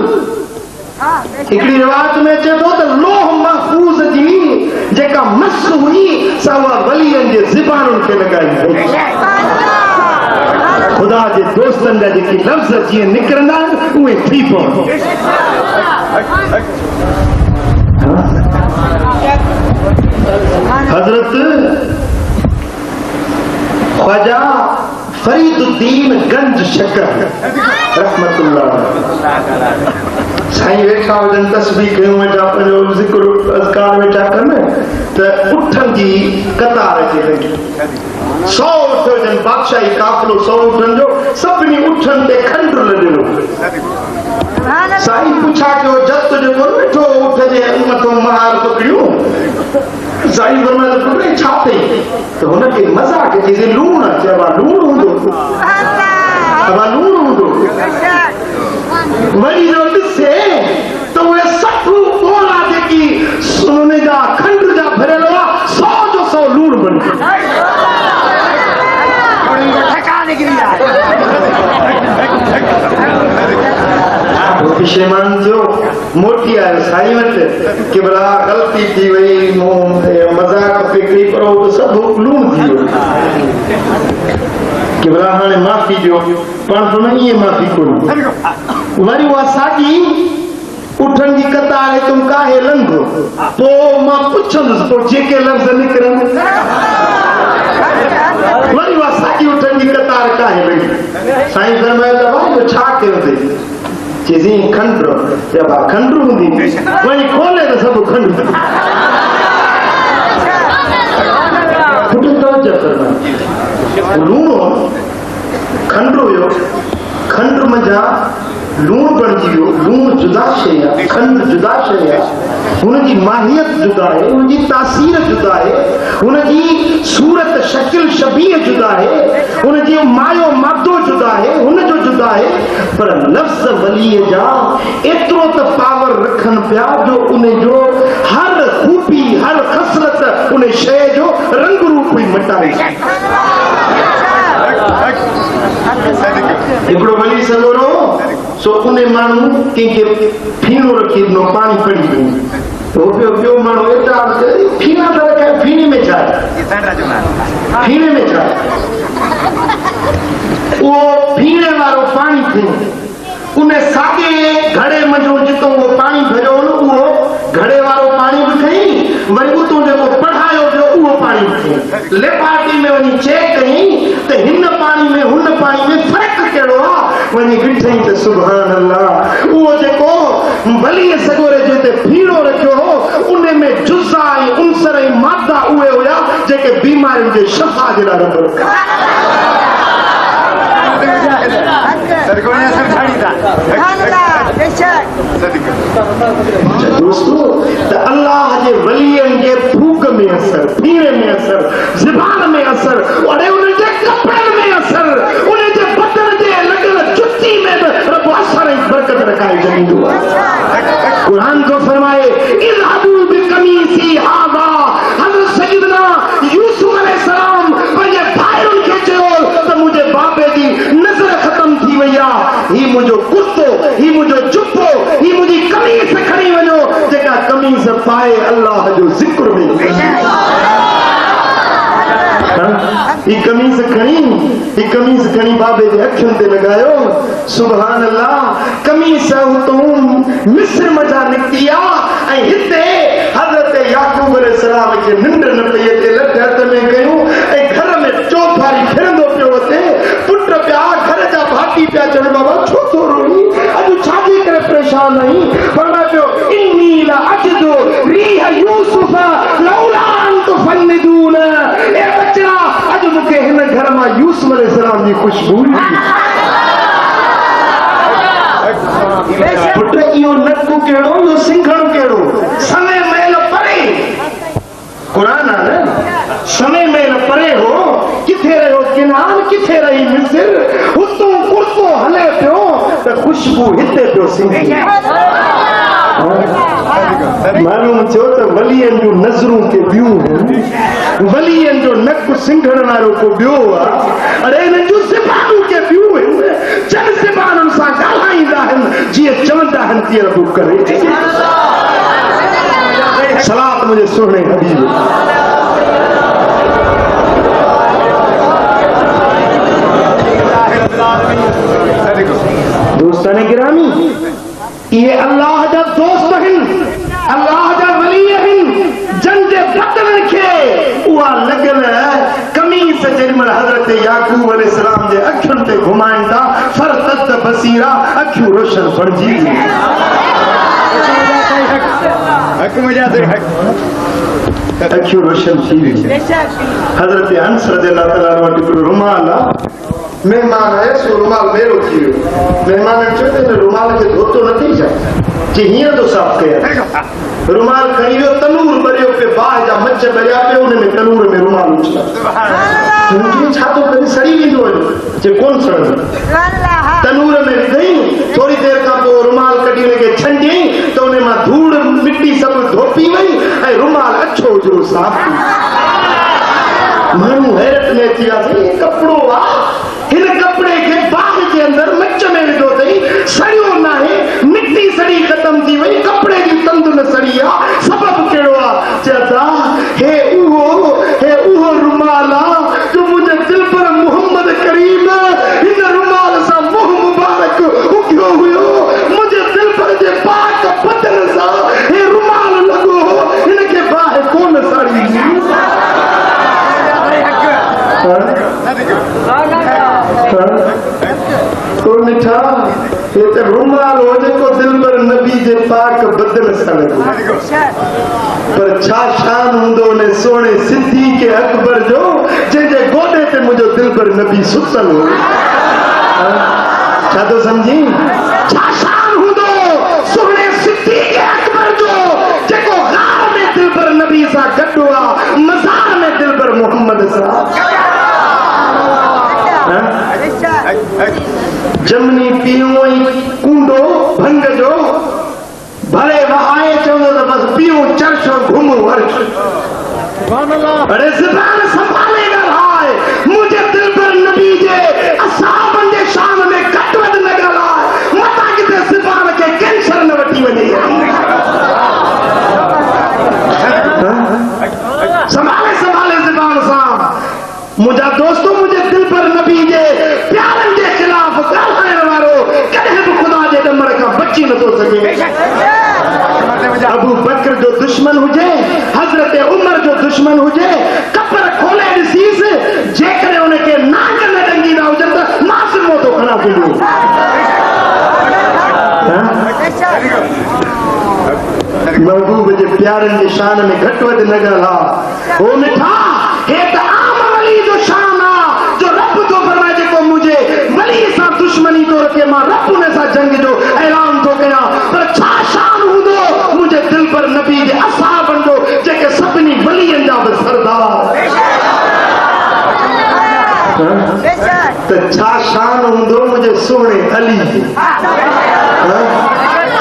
हिकिड़ी रिवायत में अचे थो त लोह महफूज़ जी जेका मस हुई सा उहा वलियनि जे ज़बानुनि खे लॻाई खुदा जे दोस्तनि जा जेके लफ़्ज़ जीअं निकिरंदा आहिनि उहे थी पवनि हज़रत ख्वाजा फरीदुद्दीन गंज शकर रहमतुल्लाह साईं वेठा हुजनि तस्बीह कयूं वेठा पंहिंजो ज़िक्र अज़कार वेठा कनि त उठनि जी कतार अचे लॻी 100 उठ हुजनि बादशाही काफ़िलो 100 उठनि जो सभिनी उठनि ते खंडु लॻियो साईं पुछा कयो जत जेको वेठो उठ जे मथां महार पकड़ियूं साईं फरमाए त पुटे छा अथई त हुनखे मज़ाक चइजे लूण चइबो आहे लूण हूंदो लूण हूंदो वरी जो ॾिसे त उहे 60 ॿोला जेकी सोने जा खंड जा भरियल हुआ 100 जो 100 लूण बणी पशेमान थियो मोटी आयो साईं वटि कि भला ग़लती थी वई मज़ाक पे कई पर सभु लूण थी वियो कि भला हाणे माफ़ी ॾियो पाण तो ईअं माफ़ी कोन्हे वरी उहा साॻी उठनि जी कतार तुम काहे लंघो पोइ मां पुछंदुसि पोइ जेके लफ़्ज़ निकिरनि वरी उहा साॻी उठनि जी कतार काहे लंघी साईं फरमायो त भाई छा कयो अथई चइजी खंडु चइबो आहे खंडु हूंदी वरी खोले त सभु खंडु लूण खंडु हुयो खंडु मंझां लूण बणिजी वियो लूण जुदा शइ आहे खंडु जुदा शइ आहे हुनजी माहियत जुदा आहे हुनजी तासीर जुदा आहे हुनजी सूरत शकिल शबीह जुदा आहे हुनजी मायो मादो जुदा आहे हुनजो जुदा आहे पर लफ़्ज़ वलीअ जा एतिरो त पावर रखनि पिया जो उनजो हर खूबी हर ख़सलत उन शइ जो रंग रूप ई मटाए हिकिड़ो वली सॻोरो सो उन माण्हू कंहिंखे फीणो रखी ॾिनो पाणी पड़ी वियो ॿियो माण्हू एतिरा फीणा त रखाए फीणे में छा आहे फीणे में छा आहे उहो फीणे वारो पाणी थियो उन साॻे घड़े मंझो जितो उहो पाणी भरियो उहो घड़े वारो पाणी बि खई वरी उतो जेको पढ़ायो पियो उहो पाणी बि खई लेपाटी में वञी चेक कई त हिन पाणी में हुन पाणी में फ़र्क़ु कहिड़ो आहे वञी ॾिठई त सुभान अल्लाह उहो जेको वलीअ सॻोरे जे हिते फीणो रखियो हो उन में जुज़ा ऐं उनसर ऐं मादा उहे हुया जेके बीमारियुनि जे शफ़ा जे लाइ दोस्तों त अल्लाह जे वलियनि जे फूक में असर फीणे में असर ज़बान में असर और उन जे कपड़नि में असर उन जे बदन जे लॻल जुती में बि रब असर ऐं बरकत रखाए छॾींदो आहे क़ुरान थो फरमाए इज़हाबू बिक़मीसी हाज़ा हज़रत सय्यदना यूसुफ अलैहिस्सलाम पंहिंजे भाइरुनि खे चयो त मुंहिंजे बाबे जी नज़र ख़तम थी वई आहे ही मुंहिंजो कुर्तो ही मुंहिंजो जुब्बो ही मुंहिंजी कमीज़ खणी वञो जेका कमीज़ पाए अल्लाह जो ज़िक्र में ही कमीज़ खणी बाबे जे अखियुनि ते लॻायो सुभान अल्लाह कमीज़ हुतूं मिस्र मज़ा निकिती आहे ऐं हिते हज़रत याकूब अलैहिस्सलाम खे निंड न पई अचे लठ हथ में घर में यूसुफ अलैहिस्सलाम की खुशबू पुट इहो नकु कहिड़ो इहो सिंघणो कहिड़ो समय मेल परे कुरान आहे न समय मेल परे हो किथे रहियो किनान किथे रही मिस्र हुतों कुर्तो हले पियो त खुशबू हिते पियो सिंघे मालूम थियो त वलियन जो नज़रूं के बियूं वलियन जो नक सिंघण वारो को बियो आहे अरे इन जो सिपाहू के बियूं जन सिपाहन सां ॻाल्हाईंदा आहिनि जीअं चवंदा आहिनि तीअं रब करे सलात मुझे सुने हबीब दोस्तान गिरामी ये अल्लाह जा दोस्त आहिनि अल्लाह जा वली आहिनि जन जे बदन खे उहा लॻल कमीस जेॾीमहिल हज़रत याकूब अलैहिस्सलाम जे अखियुनि ते घुमाइनि था फरतत बसीरा अखियूं रोशन बणिजी अखियूं रोशन थी वई हज़रत हंस रज़ियल्लाहु तआला अन्हु वटि हिकिड़ो रुमाल आहे मेहमान आया सो रुमाल मेरो थी वियो मेहमान चयो त रुमाल खे धोतो न थी छा जी हीअं थो साफ़ कयां रुमाल खणी वियो तनूर ॿरियो पे बाहि जा मच ॿरिया पियो उन में तनूर में रुमाल उछलियो छा थो करे सड़ी वेंदो जे कोन सड़ंदो तनूर में विधई थोड़ी देर खां पोइ रुमाल कढी हुनखे छंडियई त उन मां धूड़ मिटी सभु धोपी वई ऐं रुमाल अछो उजरो साफ़ माण्हू हैरत में थी वियासीं कपिड़ो आहे हिन कपिड़े खे बाहि जे अंदरि मच में विधो अथई सड़ियो न आहे मिटी सड़ी ख़तम थी वई कपिड़े जी तंद न सड़ी आहे सबबु कहिड़ो आहे चवंदा हे उहो रुमाल आहे जो मुंहिंजे दिल पर मोहम्मद करीम हिन रुमाल सां मुंहुं मुबारक उगियो हुयो मुंहिंजे दिल पर जे पाक बदन सां हे रुमाल लॻो हिनखे बाहि कोन सड़ी तो मिठा ये तो रुमाल हो जेको दिल पर नबी जे पाक बदन सां लॻो पर छा शान हूंदो ने सोने सिद्दीक़ अकबर जो जंहिंजे गोॾे ते मुंहिंजो दिल पर नबी सुतल हो छा तो समझी छा शान हूंदो सोने सिद्दीक़ अकबर जो जेको गार में दिल पर नबी सां गॾु आहे मज़ार में दिल पर मोहम्मद सां जमनी पियो कूंडो भंग जो भले वहाए चवंदो त बस पियो चर्चो घुम वर्ष अरे ज़बान संभाले ॻाल्हाए मुंहिंजे दिल पर नबी जे असहाबनि जे शान में घटि वधि न ॻाल्हाए मता किथे ज़बान खे कैंसर न वठी वञे संभाले ज़बान सां मुंहिंजा दोस्तों मुंहिंजे दिल पर नबी जे प्यारनि जे ख़िलाफ़ ॻाल्हाइण वारो कॾहिं बि ख़ुदा जे ॾमर खां बची नथो सघे अबू बकर जो दुश्मन हुजे हज़रत उमर जो दुश्मन हुजे कपर खोले ॾिसीस जेकॾहिं उनखे नांग न ॾंगींदा हुजनि त मासिमो थो खणा फिरूं महबूब जे प्यारनि जे शान में घटि वधि न ॻाल्हा ओ मिठा हे त आम वली जो शान आहे जो रब थो फरमाए जेको मुंहिंजे वली सां दुश्मनी थो रखे मां रब उन सां जंग जो ऐलान थो कयां पर छा शान हूंदो मुंहिंजे दिल पर नबी जे असहाबनि जो जेके सभिनी वलियनि जा बि सरदार त छा शान हूंदो मुंहिंजे सुहिणे अली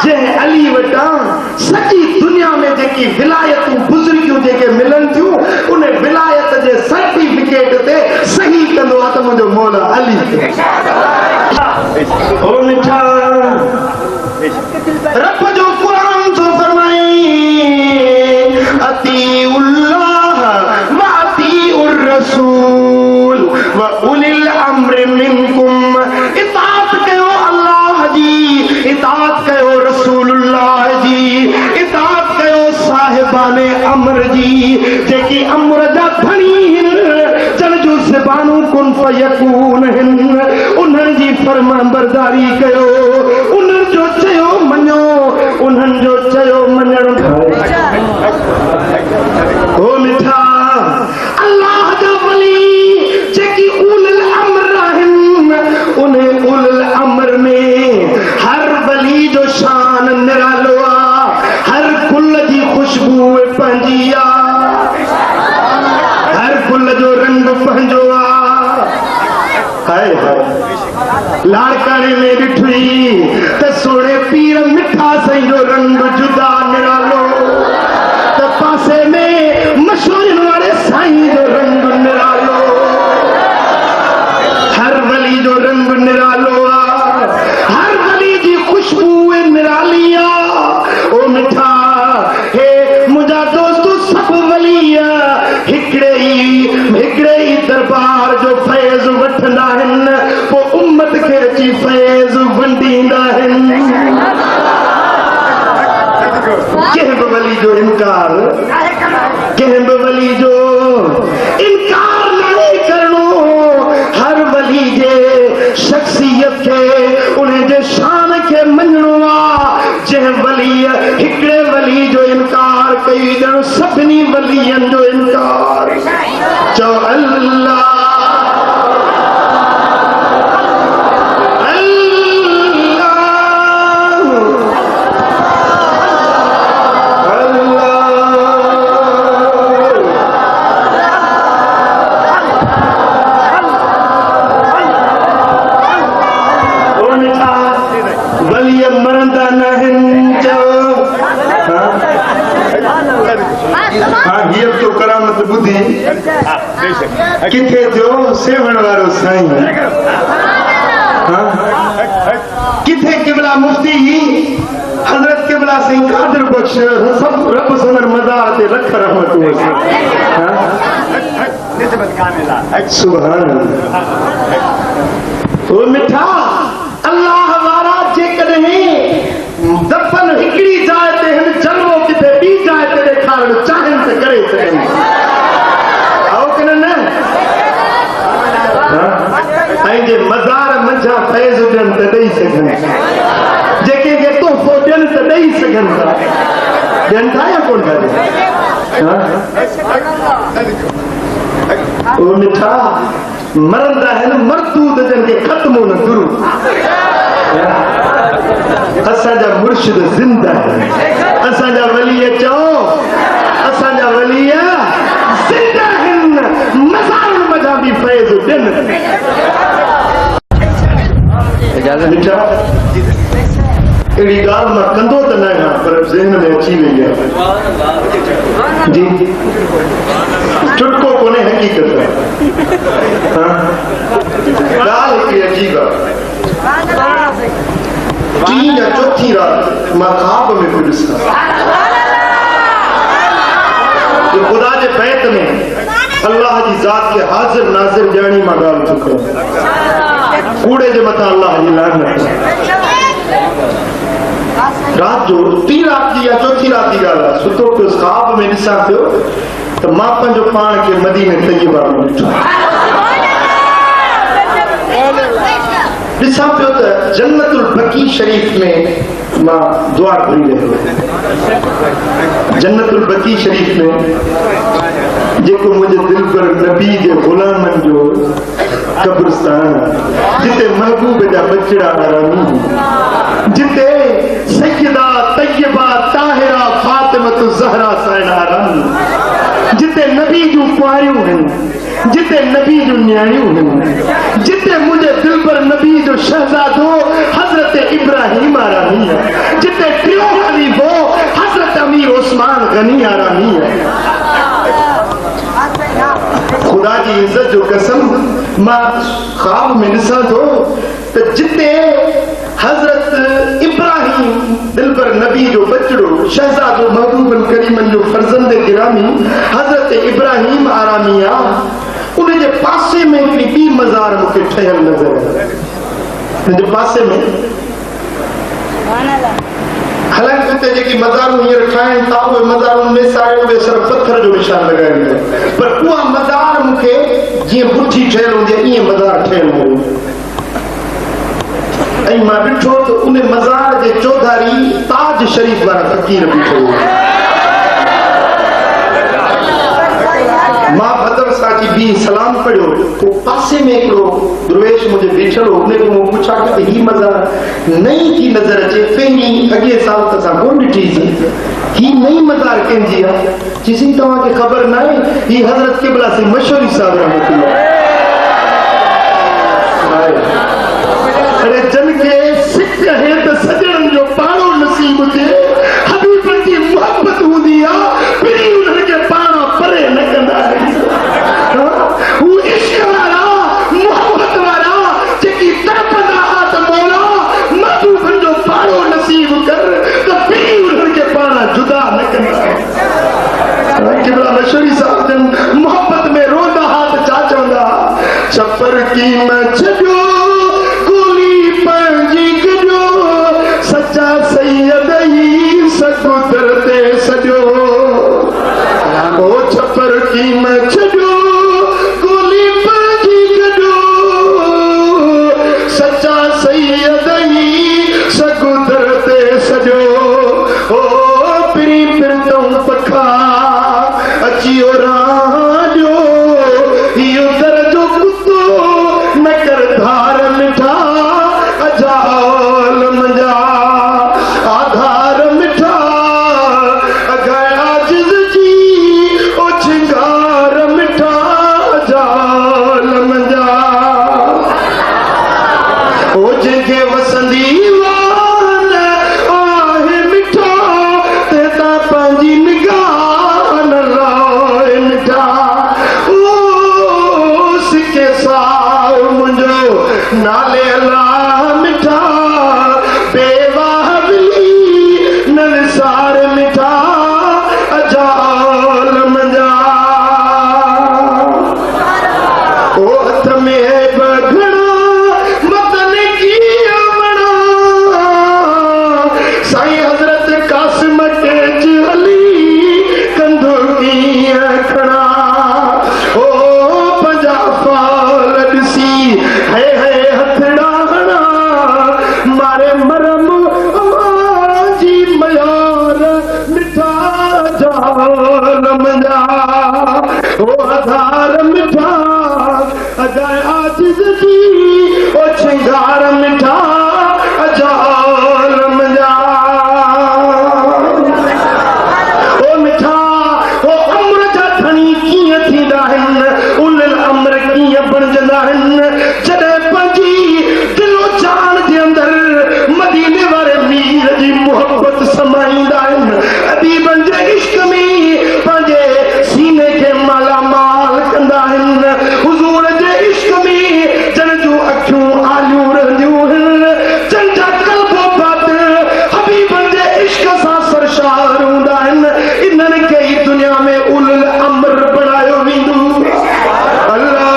जंहिं अली वटां सॼी दुनिया में जेकी विलायतूं बुज़ुर्गियूं जेके मिलनि थियूं उन विलायत जे सर्टिफिकेट ते सही कंदो आहे त मुंहिंजो मौला अली ओ मिठा रब जो क़ुरान थो फरमाए अतीउल्लाह व अतीउर रसूल व उलिल अम्र मिनकुम इताअत कयो अल्लाह जी इताअत कयो रसूलुल्लाह जी इताअत कयो साहिबाने अमर जी जेकी अमर जा धणी आहिनि जन जूं ज़बानूं कुन फयकून आहिनि उन्हनि जी फरमान बरदारी कयो उन्हनि जो चयो मञो उन्हनि जो चयो मञण ओ मिठा अल्लाह जा वली जेकी पंहिंजी आ, हर फुल जो रंग पंहिंजो आ। हाय हाय लाड़काने में ॾिठी त सोणे पीर मिठा साईं जो रंग जुदा निरालो, त पासे में मशहूरनि वारे साईं जो रंग निरालो। हर वली जो रंग निरालो आ, हर वली जी खुशबू निराली आ। ओ मिठा हे मुंहिंजा दोस्तू सभु वली आ, हिकिड़े ई दरबार जो फैज़ वठंदा आहिनि, पोइ उम्मत खे अची फैज़ वंडींदा आहिनि। कंहिं बि वली जो इनकार, कंहिं बि वली जो इनकार नहीं करणो। हर वली जे शख्सियत खे, उन जे शान खे मञणो आ। जंहिं वली हिकिड़े वली जो इनकार कई, ॼण सभिनी वलियनि जो इनकार। चओ अल्लाह किथे जो सेवण वारो साईं, किथे किबला मुफ्ती हजरत किबला सिंह कादिर बख्श, सब रब संदर मज़ार ते लख रहमतूं हुजे। सुभान अल्लाह। ओ मिठा अल्लाह वारा जेकॾहिं दफ़न हिकिड़ी जाइ ते हिन जलवो किथे ॿी जाइ ते ॾेखारणु चाहिनि त करे सघनि। ऐं जे मज़ार मंझां फैज़ ॾियनि त ॾेई सघनि, जेके के तोहफ़ो ॾियनि त ॾेई सघनि था। ॾियनि था या कोन था ॾियनि? ओ मिठा मरंदा आहिनि मरदूद जन खे ख़त्मो न शुरू। असांजा मुर्शिद ज़िंदा आहिनि, असांजा वली चओ, असांजा वली ज़िंदा आहिनि, मज़ारनि मज़ा बि फैज़ ॾियनि। मिठा अहिड़ी ॻाल्हि मां कंदो त न आहियां, पर ज़हन में अची वई आहे जी। चुटको कोन्हे हक़ीक़त। ॻाल्हि हिकिड़ी अजीब आहे। टी या चौथी राति मां ख्वाब में पियो ॾिसां ख़ुदा जे बैत में अल्लाह जी ज़ात खे हाज़िर नाज़िर ॼाणी मां ॻाल्हि थो कयां। कूड़े जे मथां अल्लाह जी लानत। राति जो टी राति जी या चौथी राति जी ॻाल्हि आहे। सुतो पियो ख्वाब में ॾिसां पियो त मां पंहिंजो पाण खे मदीने तैयबा में ॾिठो। ॾिसां पियो त जन्नतुल बकी शरीफ़ में मां दुआ घुरी रहियो। जन्नतुल बकी शरीफ़ में जेको मुंहिंजे दिल पर नबी जे ग़ुलामनि जो कब्रिस्तान आहे, जिते महबूब जा बचड़ा आरामी, जिते सैयदा तैयबा ताहिरा फातिमत ज़हरा साइण आरामी, जिते नबी जूं कुआरियूं आहिनि, जिते नबी जूं न्याणियूं आहिनि, जिते मुंहिंजे दिल पर नबी जो शहज़ादो हज़रत इब्राहिम आरामी आहे, जिते टियों ख़लीफ़ो हज़रत अमीर उस्मान गनी आरामी आहे। खुदा जी इज्जत जो कसम मां ख्वाब में ॾिसां थो त जिते हज़रत इब्राहिम दिल पर नबी जो बचड़ो शहज़ादो महबूबन करीमन जो फर्ज़ंद गिरामी हज़रत इब्राहिम आरामी आहे, उन जे पासे में हिकिड़ी ॿी मज़ार मूंखे ठहियल नज़र आहे। उन जे पासे में हालांकि उते जेकी मज़ारूं हींअर ठाहिनि था उहे मज़ारुनि में सारे उहे सिर्फ़ु पथर जो निशान लॻाईंदा आहिनि, पर उहा मज़ार मूंखे जीअं पुठी ठहियल हूंदी आहे ईअं मज़ार ठहियल हुयो। ऐं मां ॾिठो त उन मज़ार जे चौधारी ताज शरीफ़ वारा फ़क़ीर बीठो हो। मां बदर सां की बी सलाम पढ़ियो, वो पासे में हिकिड़ो दुर्वेश मुझे बीठल हो, उनखे मूं पुछा कि ही मज़ार नई थी नज़र अचे, पहिरीं अॻे साल त असां कोन ॾिठीसीं, ही नई मज़ार किरदार कंजी आहे जिसी तव्हांखे ख़बर न आहे ही हज़रत क़िबला से मशहूरी साहब रहमतुल्लाह अरे जन के सिख है त सजणनि जो पाणो नसीब थे हबीबन जी मोहब्बत हूंदी आहे फिरी उन्हनि खे पाण परे न कंदा आहिनि हू इश्क वारा मोहब्बत वारा जेकी तड़पंदा हा त मौला महबूबन जो पाणो नसीब कर त फिरी उन्हनि खे पाण जुदा न कंदा क़िबला मशहूरी साहब जन मोहब्बत में रोंदा हा त छा चवंदा छपर की मैं छॾियो सच्चा सैयद ही सकुदर ते सजो ओ छपर की मैं छजो गोली पंजी गजो सच्चा सैयद ही सकुदर ते सजो ओ पिरी पिरतों पखा अचियो राजो यो दर्जो कुत्तो न कर धार मिठा अजाल मंजा आधार मिठा अगया जिज जी ओ छिंगार मिठा जाल मंजा ओ जिनके वसंदी वान आहे मिठा ते ता पंजी निगाह न लाए मिठा ओ सिके साओ मुंजो नाले अल्लाह मिठा सार मिठा अजाल मंजा ओ हथ में बघड़ा वतन की अमना साईं हजरत कासिम के हली कंधो की खड़ा ओ पंजा फाल ॾिसी है हथड़ा हणा मारे मरम जाल मंजा ओ आधार मिठा अजाए आजिज़ जी ओ छिंगार मिठा अजाल मंजा ओ मिठा ओ अमर जा धणी कीअं थींदा आहिनि उलिल अमर कीअं बणजंदा आहिनि जॾहिं पंहिंजी दिलो जान जे अंदरि मदीने वारे मीर जी मोहब्बत समाईंदा आहिनि हबीबन जे इश्क में पंहिंजे सीने खे माला माल कंदा आहिनि हुज़ूर जे इश्क में जन जूं अखियूं आलियूं रहंदियूं आहिनि जन जा क़ल्ब बात हबीबन जे इश्क सां सरशार हूंदा आहिनि इन्हनि खे ई दुनिया में उलिल अमर बणायो वेंदो अल्लाह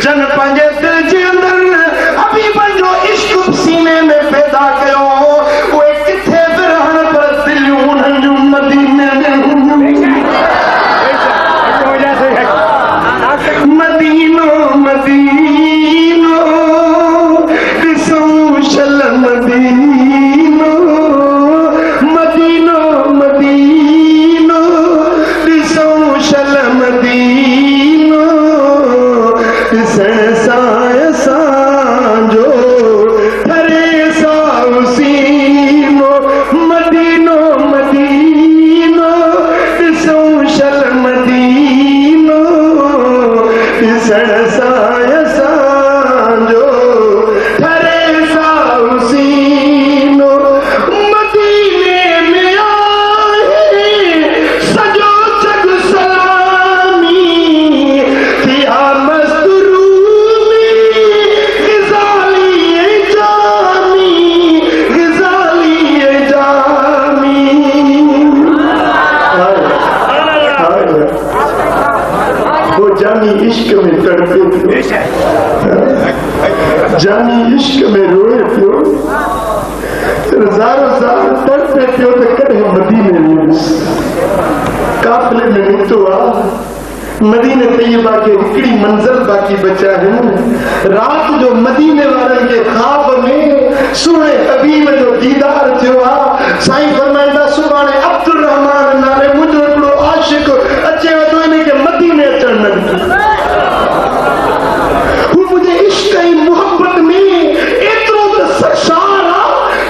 जन पंहिंजे दिल जे अंदरि हबीबन जो इश्क सीने में पैदा कयो उहे किथे बि रहण पर दिलियूं उन्हनि जूं मदीने मदीनो मदीनो ॾिसूं शल मदीनो मदीनो मदीनो ॾिसूं शल मदीनो ॾिसण सां असांजो ठरे साओ सीनो मदीनो मदीनो ॾिसूं शल मदीनो ॾिसण सां असांजो ठरे साओ सीनो मदीने में आहे सॼो जग सलामी थिया जानी इश्क में तड़पे पियो, जानी इश्क में रोए पियो, ज़ारो ज़ार तड़पे पियो तो कॾहिं मदीने में काफ़िले में निकतो आ मदीने तैयबा के हिकिड़ी मंज़िल बाक़ी बचा है। रात जो मदीने वारनि के ख़्वाब में सुहिणे हबीब जो दीदार थियो आ। साईं फरमाईंदा सुभाणे अब्दुल रहमान नाले मुंहिंजो हिकिड़ो आशिक अचेव थो, इनखे मदीने अचण न ॾिठो। हू मुंहिंजे इश्क ऐं मुहबत में एतिरो त सरशार आ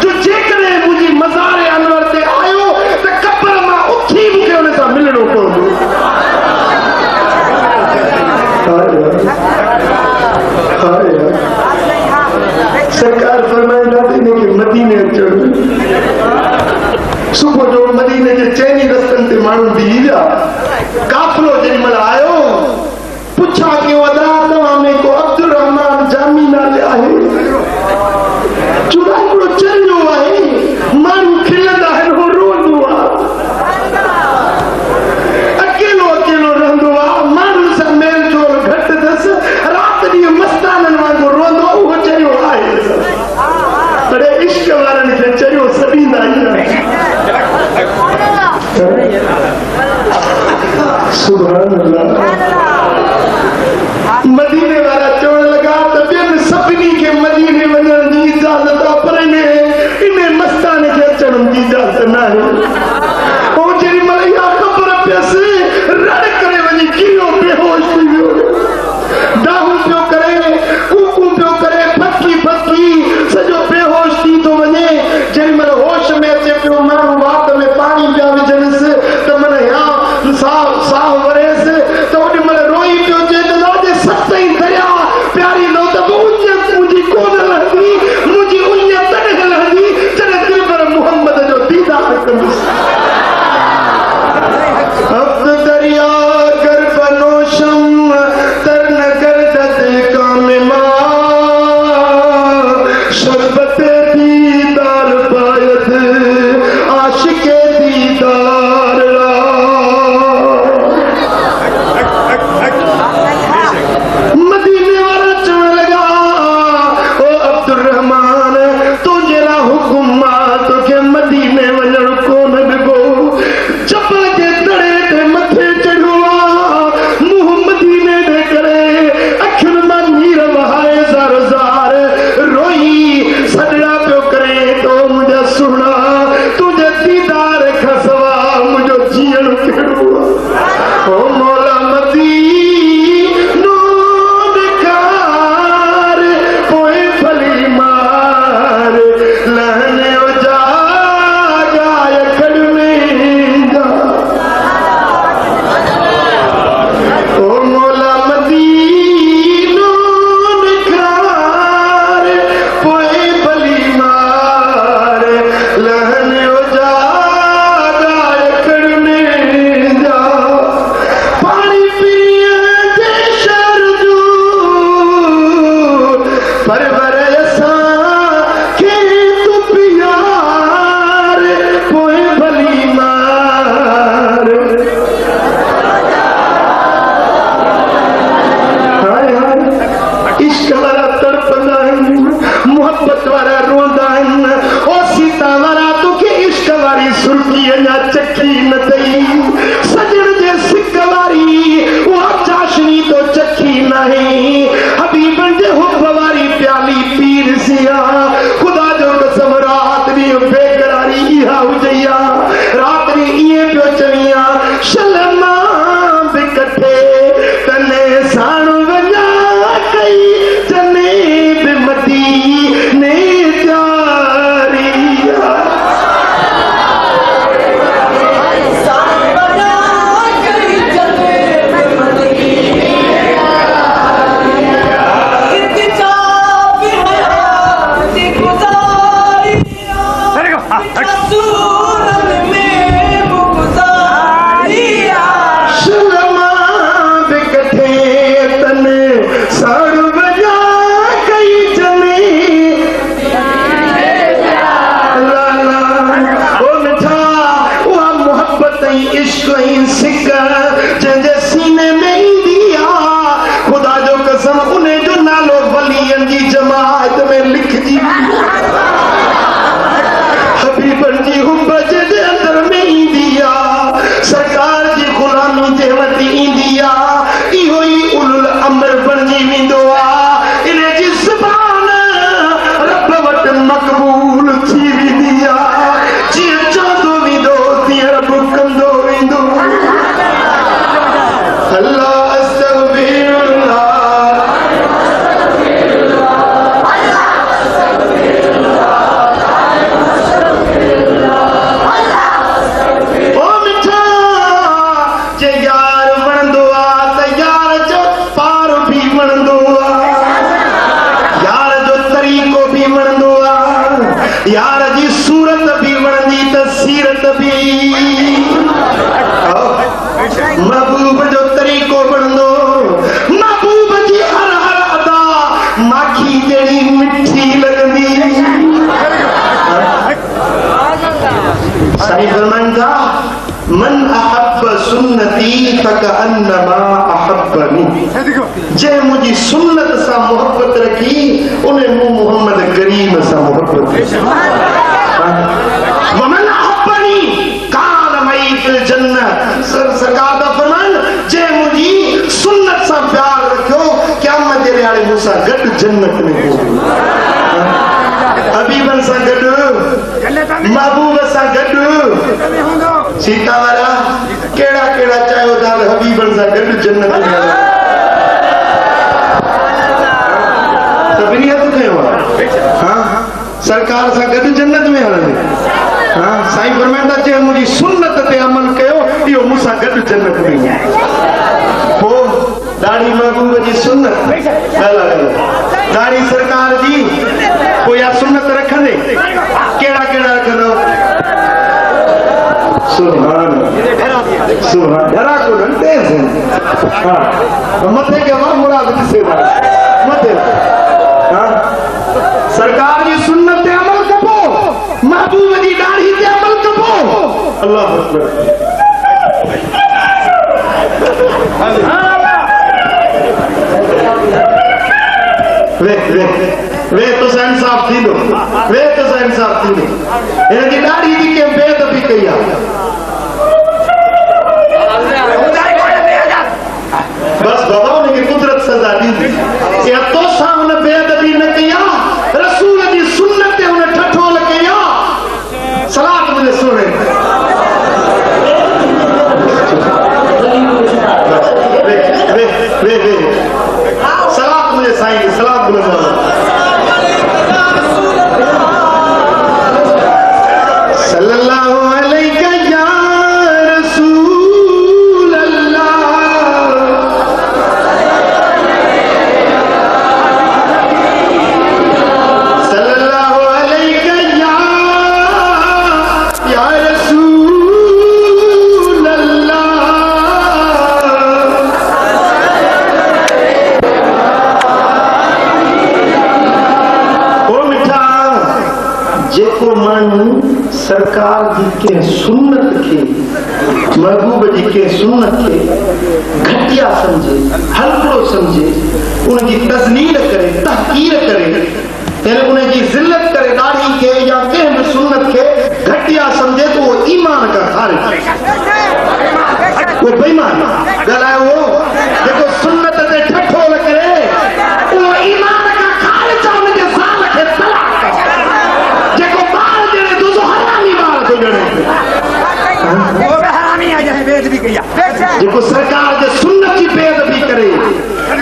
जो जेकॾहिं मुंहिंजी मज़ार अनवर ते आयो त कब्र मां उथी मूंखे हुन सां मिलणो पवंदो। सरकार फरमाईंदा इनखे मदीने अचण। सुबुह जो मदीने जे चइनी रस्तनि ते माण्हू बीही विया। काफ़िलो जेॾीमहिल आयो पुछा कयो अदा तव्हां में को अब्दुल रहमान जामी नाले आहे? चुरा हिकिड़ो चरियो आहे, माण्हू खिलंदा आहिनि, हो रोंदो आहे, अकेलो अकेलो रहंदो आहे, माण्हू सां मेल जोल घटि अथसि, राति ॾींहुं मस्ताननि वांगुरु रोंदो, उहो चरियो आहे। पर इश्क वारनि खे चरियो सॾींदा आहिनि। सुभान अल्लाह। मदीने वारा चवण लॻा त ॿियनि सभिनी खे मदीने वञण जी इजाज़त आहे, पर इन मस्तान खे अचण जी इजाज़त न आहे। ऐं जेॾीमहिल इहा ख़बर पियसि रड़ करे वञी किरियो, बेहोश थी वियो, डाहूं पियो करे, कूकू पियो करे, फटकी फटकी सॼो बेहोश थी थो वञे। जेॾीमहिल होश में अचे पियो, माण्हू वात में पाणी पिया विझनिसि त मन या साहु वरेसि त ओॾीमहिल रोई पियो चए त राजे सतई दरिया प्यारी लो त उञत मुंहिंजी कोन लहंदी, मुंहिंजी उञत तॾहिं लहंदी जॾहिं दिलबर मुहम्मद जो दीदार कंदुसि। अब दरिया कर बनोशम तरन गर्दत काम शरबत दीदार पायत आशिके दीदार मदीने वाला चवण लगा ओ अब्दुल रहमान तुंहिंजा हुकुम तोखे मदीने वञण कोन ॾिबो। चपल जे तड़े ते मथे चढ़ियो आहे, मुंहुं मदीने ॾे करे अखियुनि मां नीर वहाए ज़ार ज़ार रोई सॾड़ा पियो करे तो मुंहिंजा सुहिणा तुंहिंजे दीदार खां सवाइ मुंहिंजो जीअण कहिड़ो आहे। ओ मौला मदीनो ॾेखार पोइ भली मार लहने जा गाय खड़ में जा। ओ मौला मदीनो ॾेखार पोइ भली मार लहने जा गाय खड़ में जा। पाणी पीअ जे शहर जो परवर असां खे तूं प्यार पोइ भली मार। हाय हाय इश्क वारा तड़पंदा आहिनि, मुहबत वारा रोंदा आहिनि। ओ सीता वारा तोखे इश्क वारी सुर्खी अञा चखी न अथई, सजण जे सिक वारी उहा चाशनी तो चखी नाहे, हबीबनि जे हुब वारी प्याली पीर सिया। ख़ुदा जो कसम रात ॾींहुं बेकरारी इहा हुजई आहे, रात ॾींहुं ईअं पियो चवी आहे शलमा बि कठे तने साण वञा कई जने बि मदीने त्यारी। हब्बनी
सदको
जे मुझी सुन्नत सा मोहब्बत रखी उन्हें मोहम्मद करीम सा मोहब्बत रखी वमन हब्बनी कान मई फिल जन्नत सरकार दा फरमान जे मुझी सुन्नत सा प्यार रखो क़यामत दे वाले मूसा गड जन्नत में हो हबीबन सा गड महबूब सा गड सीता वाला केड़ा केड़ा चाहो दाल हबीबन सा गड जन्नत में सभिनी हथ कयो हां सरकार सा गड जन्नत में हलंदे हां साईं फरमाईंदा जे मुझी सुन्नत ते अमल कयो इहो मूसा गड जन्नत में हो दाढ़ी महबूब जी सुन्नत पहला दाढ़ी सरकार जी को या सुन्नत रखंदे केड़ा केड़ा रखंदो सुभान सुभान डरा को डंडे से हां मथे के वा मुराद किसे मथे हां सरकार जी सुन्नत ते अमल कबो महबूब जी दाढ़ी ते अमल कबो अल्लाह अकबर वे तो इंसाफ थी लो वे तो इंसाफ थी लो इनकी दाढ़ी थी के बेदबी कया बस बाबा उनकी कुदरत सजा दी ये तो सामने बेदबी न किया रसूल की सुन्नत ते उन्हें ठठोल किया सलात मुझे सुने वे सलात मुझे साईं सलात मुझे सल्लल्लाहु अलैहि या रसूल अल्लाह सल्लल्लाहु अलैहि या रसूल अल्लाह जेको मानू सरकार जी के सुन्नत के महबूब जी के सुन्नत के घटिया समझे हल्को समझे उनकी तजलील करे तहकीर करे यानी उनकी जिल्लत करे दाढ़ी के या के सुन्नत के घटिया समझे तो वो ईमान का खारिज वो बेईमान गलाए वो देखो सुन्नत से ठठोल करे वो ईमान का खारिज उनके साल के तलाक देखो सरकार जे सुन्नत की बेअदबी करे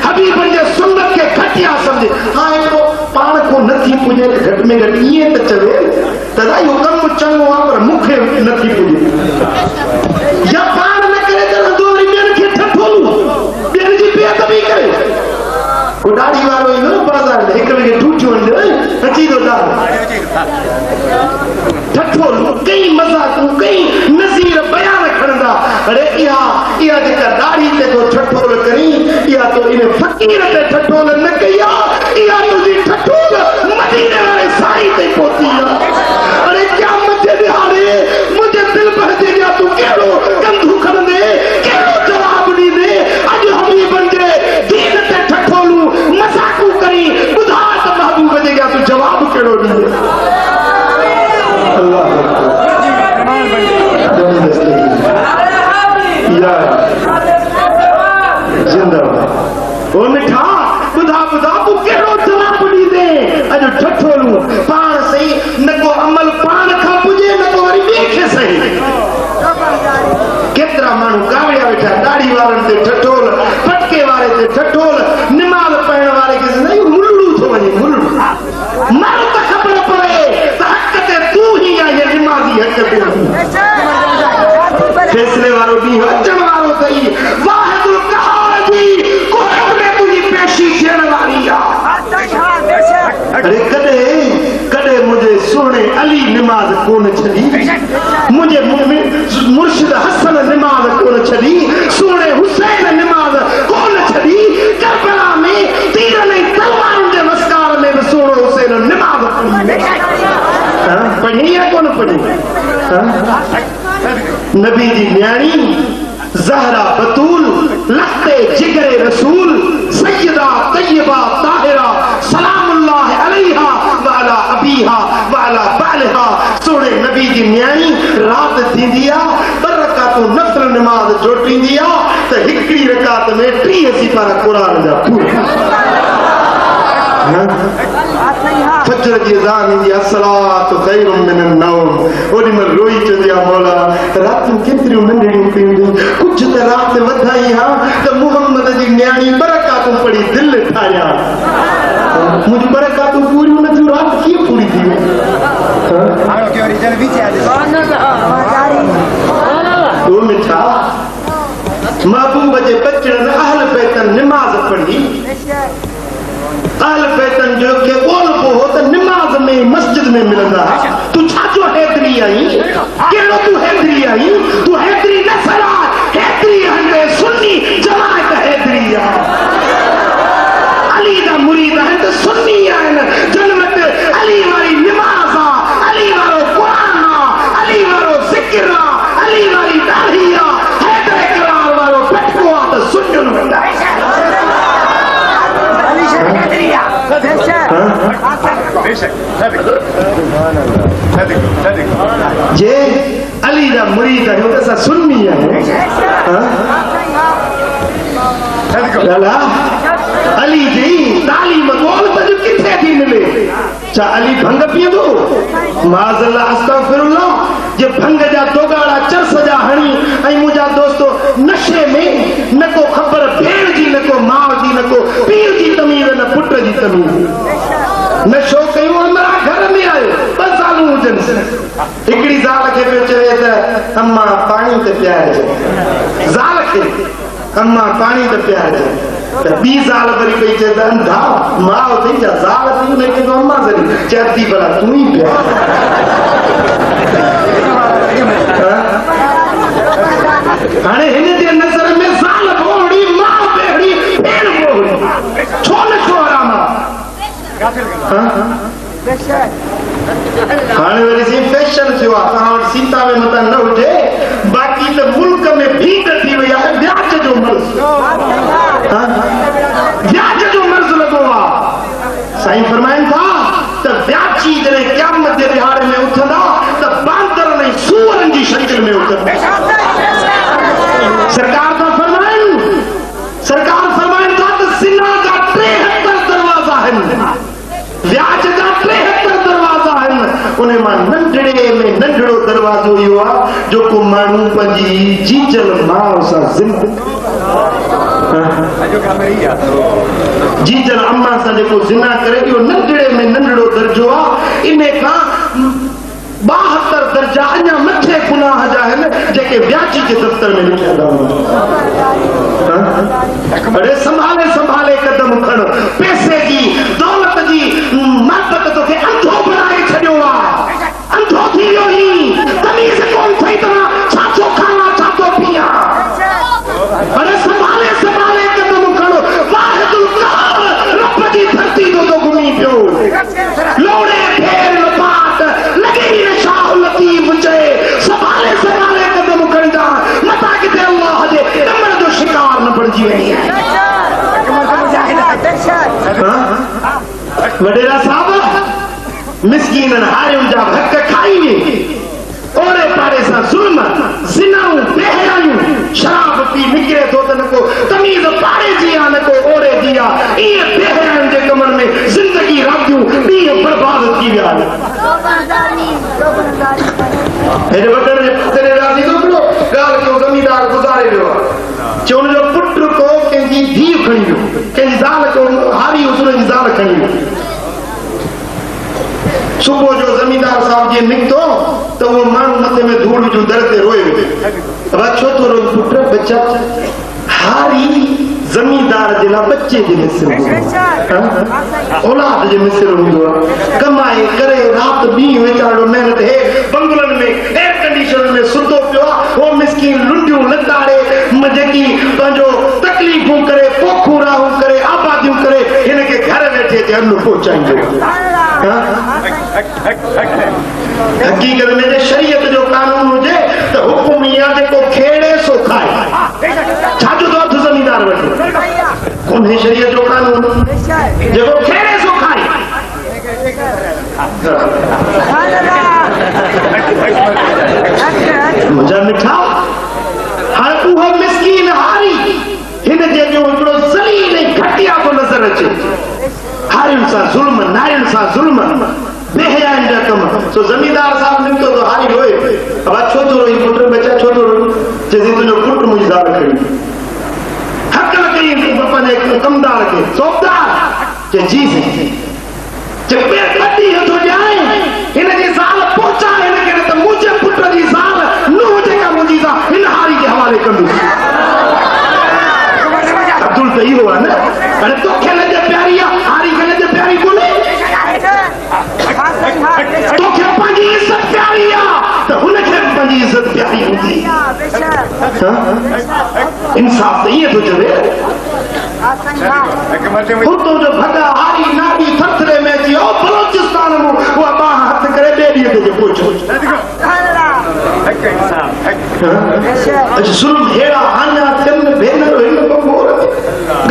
हबीबन जे सुन्नत के घटिया समझे हाँ इनको पाण को नथी पुजे घट में घट ये तो चवे तदा यो कम चंगो आ पर मुखे नथी पुजे या पाण न करे त दोरी बेन के ठठोलू बेन जी बेअदबी करे को दाढ़ी वालो इन बाजार में एक लगे ठूठो ने अची दो दा ठठोलू कई मजाक कई नजीर बयान करंदा अरे इहा जेका दाढ़ी ते को ठठोल करी इहा तो इने फकीर ते ठठोल न कया इहा तो जी ठठोल मदीने वाले साईं ते पहुंची अरे क्या मुझे दिहाड़े मुझे दिल भर दे गया तू केड़ो कंधू खड़ने केड़ो जवाब दी दे अज हबीबन जे दीन ते ठठोलू मजाकू करी बुधा त महबूब दे गया तू जवाब केड़ो दी अल्लाह जिंदाबाद ओ मिठा बुधा बुधा तू केड़ो जवाब दी दे अज ठठोलू पाण सही न को अमल पाण खां पुजे न को वरी देखे सही केतरा मानू कावड़िया बैठा दाढ़ी वारन ते ठठोल पटके वाले ते ठठोल निमाज पढ़ण वाले के नहीं मुल्लू थो वने मुल्लू मर त खबर पड़े त हक ते तू ही या ये निमाजी हक ते फैसले वालो दी अचण वालो सही वाहिदुल कहार जी कोरब में तुझी पेशी थियण वाली आ अरे कदे कदे मुझे सोने अली निमाज कोन छड़ी मुझे मुर्शिद हसन निमाज कोन छड़ी सोने हुसैन निमाज कोन छड़ी करबला में तीर नहीं तलवार के मस्कार में सोनो हुसैन निमाज पढ़ी है कौन पढ़ी नबी जी न्याणी जहरा बतूल लखते जिगरे रसूल सैयदा तैयबा ताहिरा सलामुल्लाह अलैहा वाला अबीहा वाला बालहा सोने नबी जी न्याणी रात थींदी आ बर रकातूं नफ़िल नमाज जोटींदी आ त हिकड़ी रकात में 30 सिपारा कुरान जा पूरा फजर की अज़ान ईंदी अस्सलातु खैरुम मिनन नौम ओडी में रोई चंदिया मौला रात केतिरियूं नंढड़ियूं पियूं कुछ त रात वधाई हा त मुहम्मद जी न्याणी बरकातूं पढ़ी दिल ठाया मुझी बरकातूं पूरियूं न थियूं रात कीअं पूरी थी
हाणो के वरी जन बीचे
तो मिठा महबूब जे बचड़न अहल बैतन नमाज पढ़ी अहल बैतन जो के ॻोल्बो हो त नमाज में मस्जिद में मिलंदा तू छाजो हैदरी आई केड़ो तू हैदरी आई तू हैदरी न सरा हैदरी हंदे सुन्नी जमात हैदरी आ अली दा मुरीद है त सुन्नी आइन जन्नत अली वाली नमाज आ अली वालो कुरान आ अली वालो जिक्र आ अली वाली दाढ़ी आ हैदर करार वालो पटको आ त सुन्नन वेंदा जे अली दा मुरीद है त सुन्नी है लाला अली जी तालीम गोल त किथे थी मिले चा अली भंग पींदो माज़ल्ला अस्तगफिरुल्लाह जे भंग जा दोगाड़ा चरस जा हणी ऐं मुंहिंजा दोस्तो नशे में न को ख़बर भेण जी न को माउ जी न को पीर जी तमीज़ न पुट जी तमीज़ नशो कयूं हमरा घर में आयो 2 सालूं हुजनि हिकिड़ी ज़ाल खे पियो चवे त अम्मा पाणी त पियारिजे ज़ाल खे अम्मा पाणी त पियारिजे त ॿी ज़ाल वरी पई चए त अंधा माउ थी जा ज़ाल थी उनखे तो अम्मा सरी चए थी भला तूं ई पियार हाणे हिन जे नज़र में ज़ाल बोहड़ी माउ बेहड़ी भेण बोहड़ी छो न छो आराम हाणे वरी सी फैशन थियो आहे तव्हां वटि सीता में मथां न हुजे बाक़ी त मुल्क में भीड़ थी वई आहे व्याज जो मर्ज़ व्याज जो मर्ज़ लॻो आहे साईं फरमाइनि था त व्याजी जॾहिं क़यामत जे दिहाड़े में उथंदा त बांदरनि ऐं सूअरनि जी शकिल में उथंदा सरकार फरमाइनि था त ज़िना जा 73 दरवाज़ा आहिनि व्याज जा 73 दरवाज़ा आहिनि उन मां नंढड़े में नंढड़ो दरवाज़ो इहो आहे जेको माण्हू पंहिंजी जीजल माउ सां जीजल अम्मा सां जेको ज़िना करे इहो नंढड़े में नंढड़ो दर्जो आहे इन खां 72 दर्जा अञा मथे गुनाह जा आहिनि जेके व्याजी जे दफ़्तर में लिखिया अरे संभाले संभाले कदम खण पैसे जी दौलत जी महबत तोखे अंधो बनाए छॾियो आहे अंधो थी वियो ही तमीज़ कोन थई तरह छा थो खावां छा थो पियां अरे संभाले संभाले कदम खण वाहिदुल क़हार रब जी धरती तो घुमी पियो लोड़े फेर लपाट लगी न शाह लतीफ चए संभाले संभाले कदम खणदा मता किथे अल्लाह जे दमन जो शिकार न बणजी वई वडेरा साहब मिस्कीनन हारियुनि जा हक़ खाई वे ओड़े पाड़े सां ज़ुल्म ज़िनाऊं बेहयायूं शराब पी निकिरे थो त न को तमीज़ पाड़े जी आहे न को ओड़े जी आहे ईअं बेहयायुनि जे कमनि में ज़िंदगी रातियूं ॾींहं बर्बाद थी विया हेॾे वॾनि जे पुतरे राज़ी थो पियो ॻाल्हि कयो ज़मीदार गुज़ारे वियो आहे चयो हुनजो पुटु को कंहिंजी धीउ खणी वियो कंहिंजी ज़ाल को हारी हुनजी ज़ाल खणी वियो सुबुह जो ज़मीदार साहब जी निकितो त उहो माण्हू मथे में धूड़ जो दर ते रोए वियो छो थो रोई पुट बच्चा हारी ज़मीदार जे लाइ बच्चे जे मिसर औलाद जे मिसर हूंदो आहे कमाए करे राति ॾींहुं वीचारो महिनत हे बंगलनि में एयर कंडीशन में सुतो पियो आहे उहो मिसकीन लुंडियूं लताड़े जेकी पंहिंजो तकलीफ़ूं करे पोखूं राहूं करे आबादियूं करे हिनखे घर वेठे ते अन्न पहुचाईंदो हक़ीक़त में जे शरीयत जो कानून हुजे त तो हुकुम इहा जेको खेड़े सो खाए छाजो तो हथ ज़मींदार वटि कोन्हे शरीयत जो कानून जेको खेड़े सो खाए मुंहिंजा मिठा हाणे उहो मिसकीन हारी हिन जे अॻियां हिकिड़ो ज़लील ऐं घटिया थो नज़र अचे हारियुनि सां ज़ुल्म नारियुनि सां ज़ुल्म बेहयाइन जा कम सो ज़मींदार साहब निकितो तो हारी रोए अब छो थो रोई पुट बचा छो थो रोई चइसि तुंहिंजो पुट मुंहिंजी ज़ाल खणी हक़ न कई पंहिंजे कमदार खे सौबदार चए जी साईं पे कटी हथो ॼाए हिन जी ज़ाल पहुचाए हिन खे त मुंहिंजे पुट जी ज़ाल नूह जेका मुंहिंजी ज़ाल हिन हारी के हवाले कंदुसि अब्दुल त इहो आहे न हाणे तोखे लॼ प्यारी आहे हारी खे लॼ प्यारी कोन्हे तोखे पंहिंजी इज़त प्यारी आहे त हुनखे बि पंहिंजी इज़त प्यारी हूंदी इंसाफ़ त ईअं थो चवे कुतो जो भॻा हारी नारी थरथरे में अची ओ बलोचिस्तान में उहा बाह हथ करे ॿिए ॾींहं ते पहुचो ज़ुल्म हेड़ा हाना थियनि भेनर हिन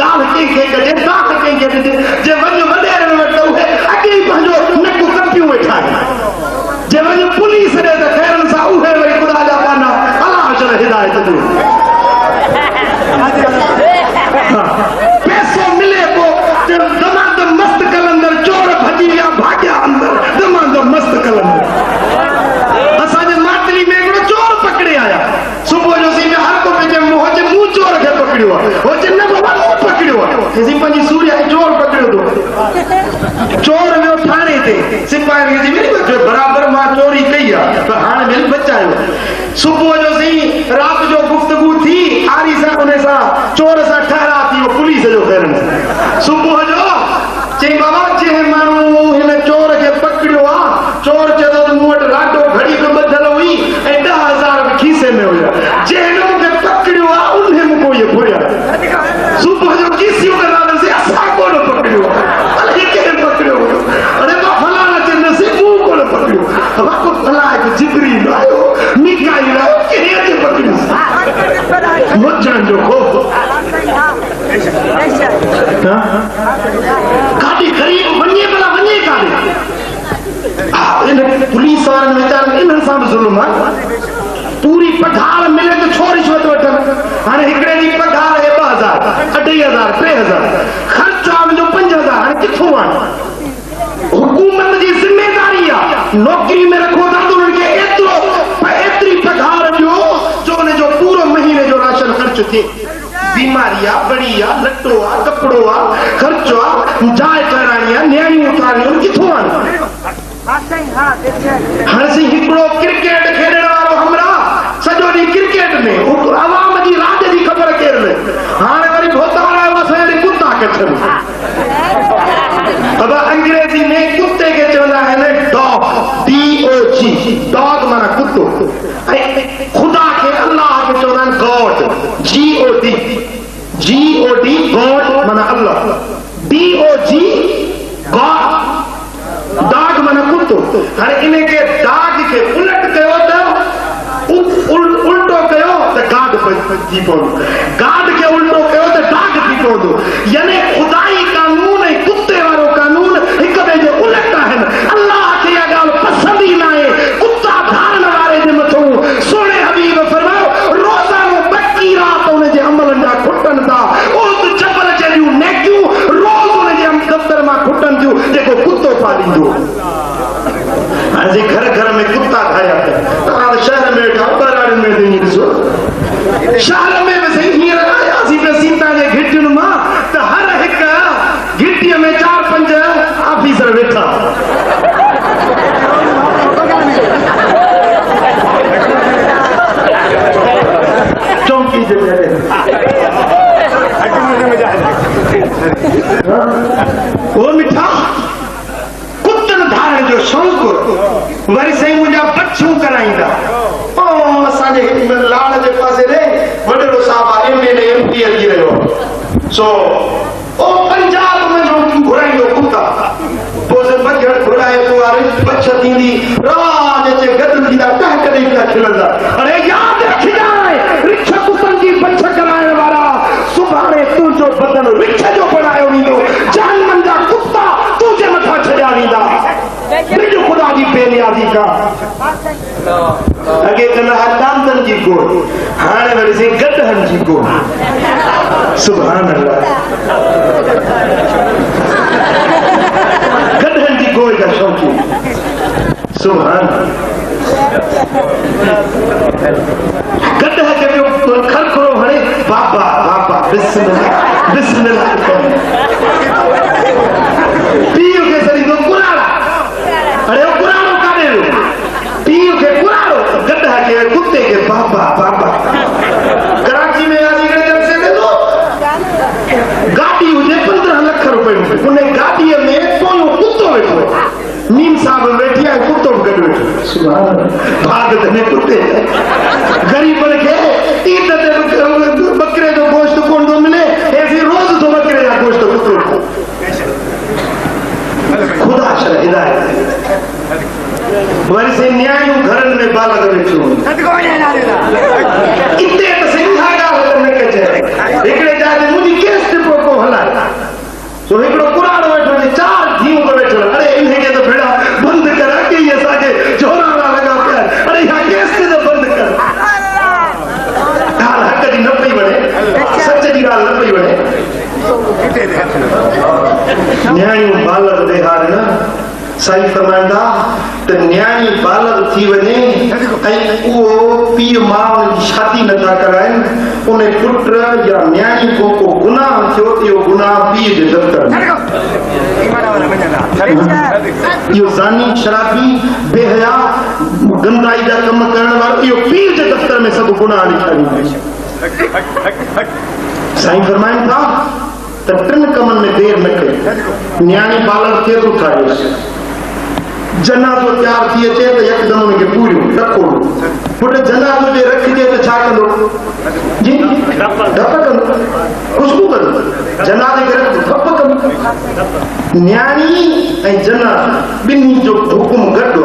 ॻाल्हि कंहिंखे कजे दाख़ कंहिंखे ॾिजे जे वञ वॾेरनि वटि त उहे अॻे ई पंहिंजो नक कपियूं वेठा आहिनि जे वञ पुलिस ॾे त ख़ैरनि सां उहे वरी ख़ुदा जा पाना अलाह चल हिदायत ॾियो पैसो मिले पोइ दमादम मस्त कलंदर चोर भॼी विया भाॻिया अंदर दमादम मस्त कलंदर असांजे मातरी में हिकिड़ो चोर पकड़े आया सुबुह जो सी हर को पंहिंजे मुंहं जे मूं चोर खे पकड़ियो आहे हो चए न बाबा मूं पकड़ियो आहे पंहिंजी सूर्य चोर पकड़ियो थो चोर वियो थाणे ते सिपाही खे बराबरि मां चोरी कई आहे त हाणे मिल बचायो सुबुह जो सी राति जो गुफ़्तगू थी आरी सां उन सां चोर सां ठहरा थी वियो पुलिस जो ख़ैरन सुबुह जो चई बाबा जंहिं माण्हू हिन चोर खे पकड़ियो आहे चोर चए थो मूं वटि राडो घड़ी बि ॿधल हुई ऐं 10,000 खीसे में हुया जंहिं मूंखे पकड़ियो आहे उन मूंखे इहे घुरिया सुबुह जो कीसियूं कंदासीं असां कोन पकड़ियो अलाए कंहिं पकड़ियो हुयो अरे मां फलाणा चवंदसि मूं कोन पकड़ियो वाको फला हिकु जिबरील आयो मीकाईल आयो कंहिं खे पकड़ियो मुचण जो ख़ौफ़ गाॾी ख़रीद वञे भला वञे काॾे इन पुलिस वारनि वीचारनि इन्हनि सां बि ज़ुल्म आहे पूरी पघार मिले त छो रिश्वत वठनि हाणे हिकिड़े जी पघार आहे 2,000 2,500 3,000 ख़र्चो आहे मुंहिंजो 5,000 हाणे किथां आहे हुकूमत जी ज़िम्मेदारी आहे नौकरी में रखो था त उन्हनि खे एतिरी पघार ॾियो जो उनजो पूरो महीने जो राशन ख़र्च थिए बीमारी आहे बड़ी आहे लटो आहे कपिड़ो आहे ख़र्चो आहे जाइ ठहराइणी आहे नियाणियूं उतारणियूं किथां आहिनि हाणे सी हिकिड़ो क्रिकेट खेॾण वारो हमरा सॼो ॾींहुं क्रिकेट में अवाम जी रात जी ख़बर केरु न हाणे वरी भोताड़ा असांजे कुता कछनि अब अंग्रेजी में कुत्ते खे चवंदा आहिनि डॉग DOG डॉग माना कुत्तो ऐं ख़ुदा खे अल्लाह खे चवंदा आहिनि गॉड GOD गॉड माना अल्लाह DOG गॉड डाग माना कुत्तो हाणे इन खे डाग खे उलट कयो त उल्टो कयो त गाड थी पवंदो गाड खे उल्टो कयो त डाग थी पवंदो यानी खुदाई कानून ऐं कुत्ते वारो कानून हिक ॿिए जे उलट आहिनि अल्लाह खे इहा ॻाल्हि पसंदि ई न आहे कुत्ता धारण वारे जे मथां सोणे हबीब फरमायो रोज़ानो 32 रात उनजे अमलनि जा खुटनि था उहो जबल जहिड़ियूं नेकियूं रोज़ उनजे दफ़्तर मां खुटनि थियूं जेको कुत्तो पालींदो हाणे घर घर में कुत्ता ठाहिया तव्हां शहर में वेठा बराड़ियुनि में वञी ॾिसो शहर में बि सही हींअर आयासीं पिया सीता जे घिटियुनि मां त हर हिकु घिटीअ में 4-5 ऑफिसर वेठा चौकी जे वो मिठा कुत्तन धारण जो शौक़ वरी सही मुंहिंजा बच्छूं कराईंदा असांजे लाड़ जे पासे रे वॾेरो साहब MA MP थी रहियो सो ओ पंजाब में जो घुराईंदो कुत्ता पोइ बजड़ घुराए पोइ बच्छ थींदी राज जे गद थींदा टहक ॾेई जा खिलंदा। अरे याद रखी जाए रिछ कुतन जी बच कराइण वारा सुभाणे तुंहिंजो बदन रिछ जो बनायो वेंदो। जहन्नम जा कुत्ता तुंहिंजे मथां छॾिया वेंदा। बिल्कुल खुदा जी बेनियादी का अगे कना हदामतन जी को हाणे वरी से गदहन जी को सुभान अल्लाह गदहन जी को का शौकी सुभान गदह के खर करो हणे बाबा बाबा बिस्मिल्लाह बिस्मिल्लाह पीओ के सरी दो कुराड़ा अरे वो कुराड़ो काढे पीओ के कुराड़ो गड्ढा के कुत्ते के बाबा बाबा कराची में अलीगढ़ जलसे में तो गाड़ी हुजे 15 लाख रुपए उन्हें गाड़ी में तो कुत्तो बैठो मीम साहब बैठी है कुत्तो गड बैठो सुभान भाग धने कुत्ते गरीब के ईद दे बकरे जो गोश्त कौन दो मिले ऐसे रोज तो बकरे का गोश्त कुत्तो खुदा शर हिदायत वरी से न्यायू घरन में बालक वेठो इते त सिंधा गा न के एकड़े जाने मुजी केस टिपो को हला सो एकड़ो कुराड़ो वेठो ने 4 जीव को वेठो अरे इन्हे के तो भेड़ा बंद कर के ये साके जोराड़ा लगा पे अरे यहां केस के तो बंद कर हाल हक दी न पई बने सच दी गाल न पई बने न्यायू बालक दे हार ना साईं फरमाईंदा त न्याणी बालग थी वञे ऐं उहो पीउ माउ जी शादी नथा कराइनि उन पुट या न्याणी को गुनाह थियो त इहो गुनाह पीउ जे दफ़्तर में इहो ज़ानी शराबी बेहया गंदाई जा कम करण वारो इहो पीउ जे दफ़्तर में सभु गुनाह लिखिया साईं फरमाइनि था त 3 कमनि में देर न कयो न्याणी बालग थे तो ठाहियोसि जनाज़ो तैयार थी अचे त यकदम उनखे पूरियो रखो पुट जनाज़ो जे रखिजे त छा कंदो जी डप कंदो खुशबू कंदो जनाज़े खे रख डप कंदो न्याणी ऐं जनाज़ ॿिन्ही जो हुकुम गॾु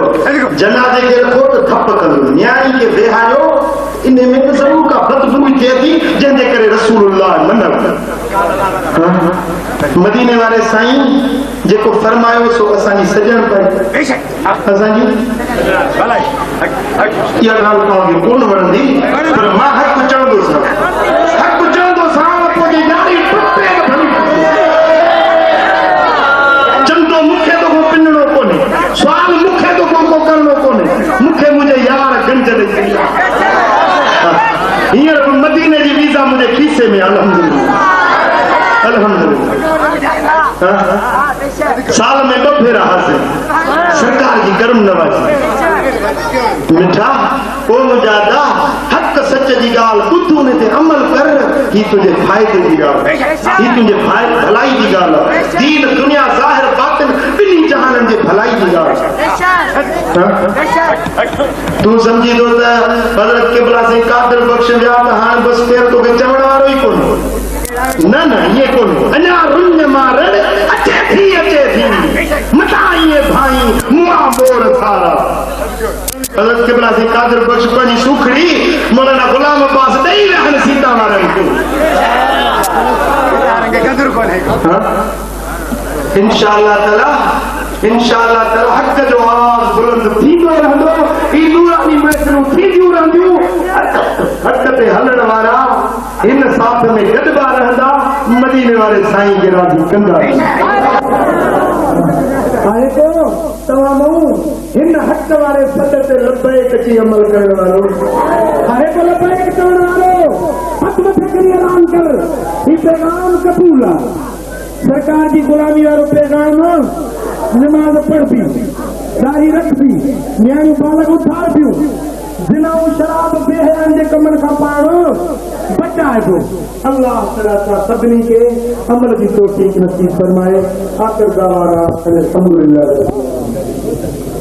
जनाज़े खे रखो त डप कंदो न्याणी खे वेहारियो इन में त ज़रूर का बदबू थिए थी जंहिंजे करे रसूलुल्लाह मना मदीने वारे साईं जेको फरमायो सो असांजी सजण पई असांजी इहा ॻाल्हि तव्हांखे कोन वणंदी पर मां हक़ चवंदुसि पोइ यारी टुटे चंदो मूंखे तो को पिनणो कोन्हे सुवाल मूंखे तो को करणो कोन्हे मूंखे मुंहिंजे यार गंज ॾेई हींअर मदीने जी वीज़ा मुंहिंजे खीसे में अल्हम्दुलिल्लाह साल में 2 भेरा हासिल सरकार की करम नवाजी मिठा ओ मुजादा हक सच जी गाल ॿुध उन ते अमल कर ही तुझे फायदे जी गाल ही तुझे भलाई जी गाल दीन दुनिया ज़ाहिर बातिन ॿिन्ही जहाननि जे भलाई जी गाल तू समझी दो त हज़रत क़िबला से कादिर बख्श विया त हाणे बस केर तोखे चवण वारो ई कोन न ये कोन अञा रुन मारण अचे थी मता ये भाई मुआ मोर थारा हज़रत क़िबला से कादिर बख्श पंहिंजी सुखड़ी मौलाना गुलाम अब्बास ॾेई रहनि सीता वारनि खे इंशाअल्लाह ताला हक़ जो आवाज़ बुलंद थींदो रहंदो ई नूरानी महफ़िलूं थींदियूं रहंदियूं हक़ ते हलण वारा हिन साथ में गॾिबा रहंदा मदीने वारे साईं खे राज़ी कंदा आहे को तव्हां माण्हू हिन हक़ वारे सद ते लबैक अची अमल करण वारो आहे को लबैक चवण वारो हथ मथे करी ऐलान कर ही पैगाम कबूल आहे सरकार की गुलामी वारो पैगाम नमाज पढ़ भी दाढ़ी रख भी न्याय बालक उठार पियो जिना शराब बेहयान जे कमन का पाण बचाए दो अल्लाह ताला सभिनी के अमल की तौफीक नसीब फरमाए आखिर दावाना अल्हम्दुलिल्लाह।